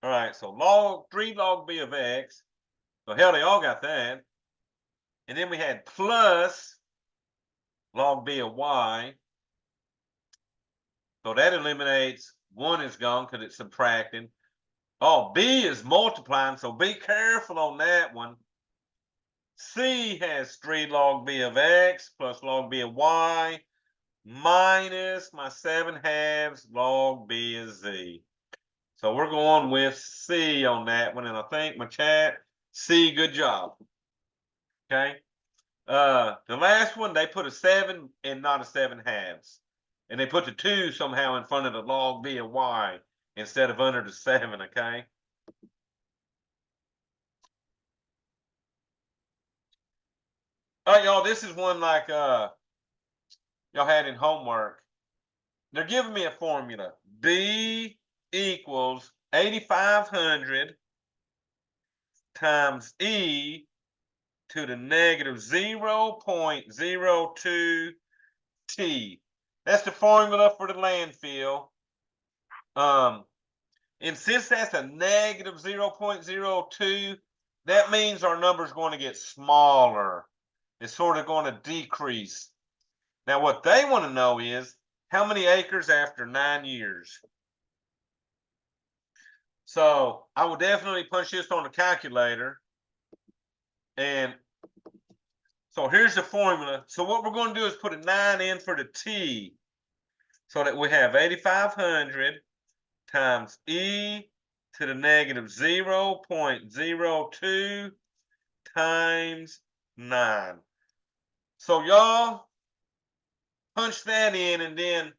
All right, so 3 log b of x. So hell, they all got that. And then we had plus log b of y. So that eliminates 1 is gone because it's subtracting. Oh, b is multiplying, so be careful on that one. C has 3 log b of x plus log b of y minus my 7/2 log b of z. So we're going with C on that one, and I think my chat C, good job. Okay. The last one, they put a 7 and not a 7/2. And they put the 2 somehow in front of the log B of y instead of under the 7, okay? All right, y'all, this is one like y'all had in homework. They're giving me a formula. B equals 8,500 times E to the negative 0.02 T. That's the formula for the landfill. And since that's a negative 0.02, that means our number is going to get smaller. It's sort of going to decrease. Now, what they want to know is how many acres after 9 years. So I will definitely punch this on the calculator. And so here's the formula. So what we're going to do is put a 9 in for the T so that we have 8,500 times E to the negative 0.02 times 9. So y'all punch that in, and then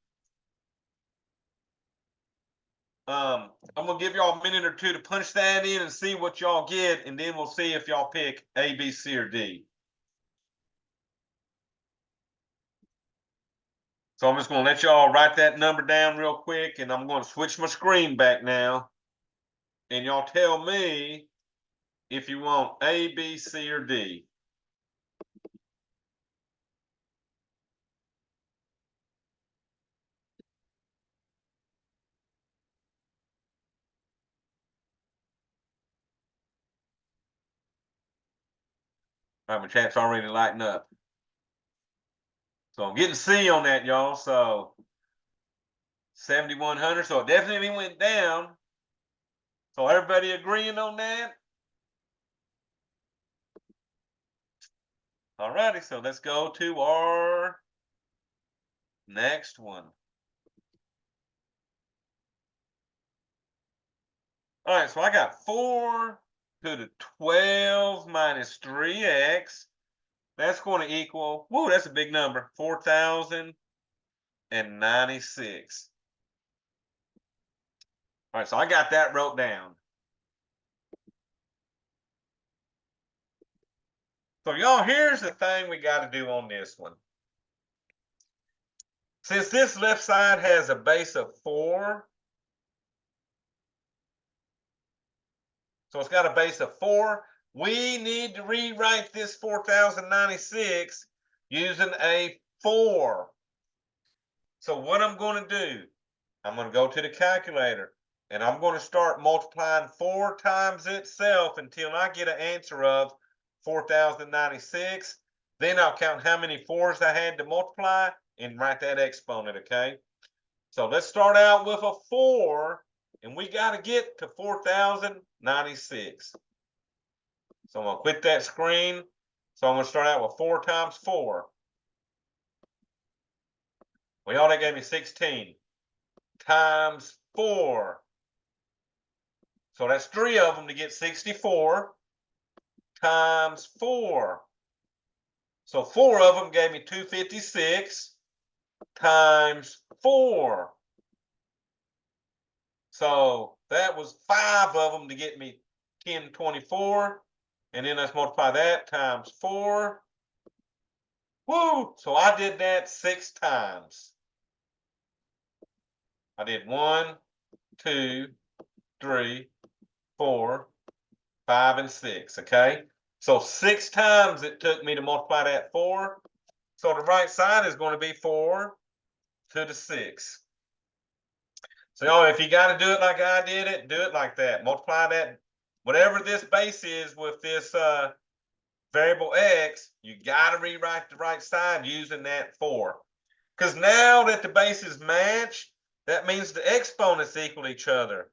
I'm gonna give y'all a minute or two to punch that in and see what y'all get, and then we'll see if y'all pick A, B, C, or D. So I'm just gonna let y'all write that number down real quick, and I'm gonna switch my screen back now, and y'all tell me if you want A, B, C, or D. All right, my chat's already lighting up. So I'm getting C on that, y'all. So 7,100. So it definitely went down. So everybody agreeing on that? All righty. So let's go to our next one. All right. So I got 4 to the 12 minus 3x. That's going to equal, whoa, that's a big number, 4,096. All right, so I got that wrote down. So y'all, here's the thing we got to do on this one. Since this left side has a base of 4, so it's got a base of 4, we need to rewrite this 4,096 using a 4. So what I'm going to do, I'm going to go to the calculator, and I'm going to start multiplying 4 times itself until I get an answer of 4,096. Then I'll count how many 4s I had to multiply and write that exponent, okay? So let's start out with a 4, and we got to get to 4,096. So I'm going to quit that screen. So I'm going to start out with 4 times 4. Well, y'all, that gave me 16 times 4. So that's 3 of them to get 64 times 4. So 4 of them gave me 256 times 4. So that was 5 of them to get me 1024. And then let's multiply that times 4. Woo! So I did that 6 times. I did 1, 2, 3, 4, 5, and 6. Okay. So 6 times it took me to multiply that 4. So the right side is going to be 4 to the 6. So y'all, if you got to do it like I did it, do it like that. Multiply that, whatever this base is with this variable x, you got to rewrite the right side using that 4. Because now that the bases match, that means the exponents equal each other.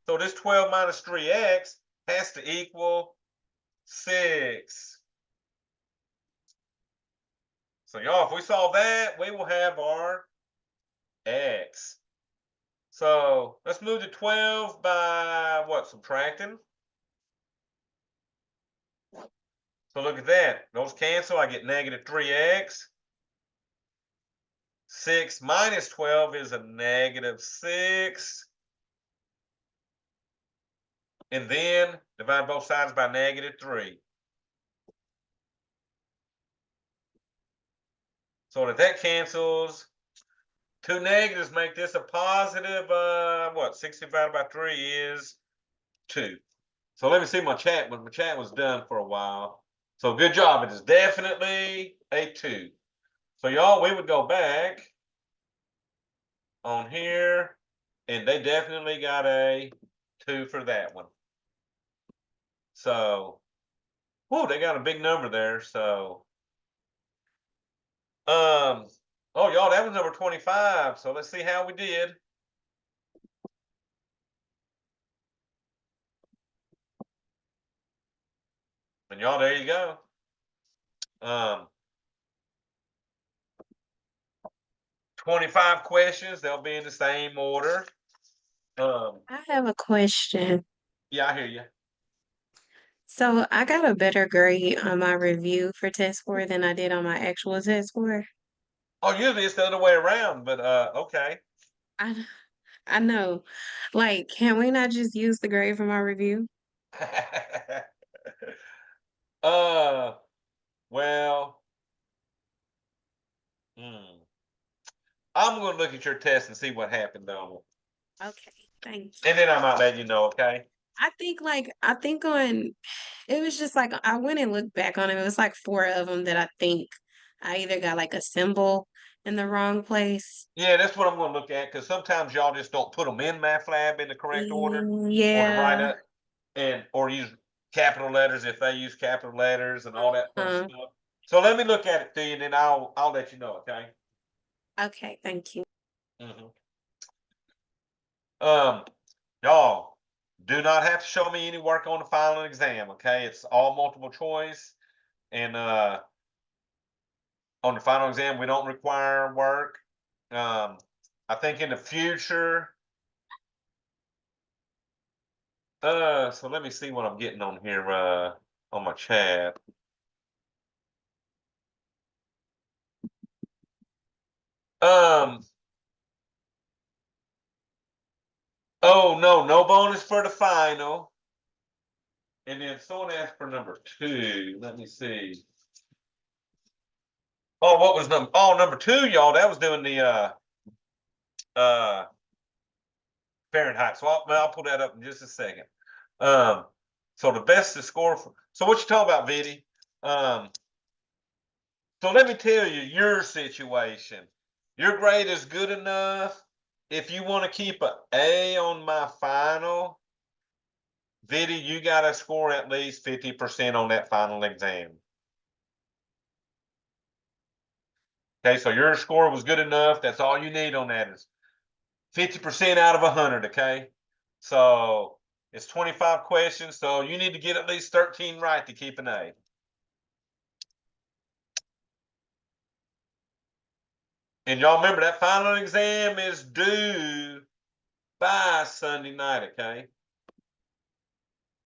So this 12 minus 3x has to equal 6. So y'all, if we solve that, we will have our x. So let's move to 12 by what? Subtracting. So look at that. Those cancel. I get negative 3x. 6 minus 12 is a negative 6. And then divide both sides by negative 3. So that cancels. 2 negatives make this a positive, what? 6 divided by 3 is 2. So let me see my chat when my chat was done for a while. So good job. It is definitely a 2. So y'all, we would go back on here, and they definitely got a 2 for that one. So, whoa, they got a big number there. So, oh, y'all, that was number 25. So let's see how we did. And y'all, there you go. 25 questions. They'll be in the same order. I have a question. Yeah, I hear you. So I got a better grade on my review for test score than I did on my actual test score. Oh, usually it's the other way around, but okay. I I know. Like, can we not just use the grade from our review? Well, I'm gonna look at your test and see what happened on it. Okay, thank you. And then I might let you know, okay? I think on it was just like I went and looked back on it. It was like 4 of them that I think I either got like a symbol in the wrong place. Yeah, that's what I'm gonna look at, because sometimes y'all just don't put them in MATLAB in the correct order, or to write Yeah. up or use capital letters if they use capital letters and all that fun Uh-huh. stuff. So let me look at it to you, and then I'll let you know, okay? Okay, thank you. Y'all do not have to show me any work on the final exam, okay? It's all multiple choice, and on the final exam we don't require work. I think in the future. So let me see what I'm getting on here on my chat. Oh no bonus for the final. And then someone asked for number 2. Let me see. Oh, what was number 2, y'all? That was doing the Fahrenheit. So I'll pull that up in just a second. So the best to score for. So what you talking about, Viddy? So let me tell you your situation. Your grade is good enough. If you want to keep an A on my final, Viddy, you got to score at least 50% on that final exam. Okay, so your score was good enough. That's all you need on that is 50% out of 100, okay? So it's 25 questions, so you need to get at least 13 right to keep an A. And y'all remember that final exam is due by Sunday night, okay?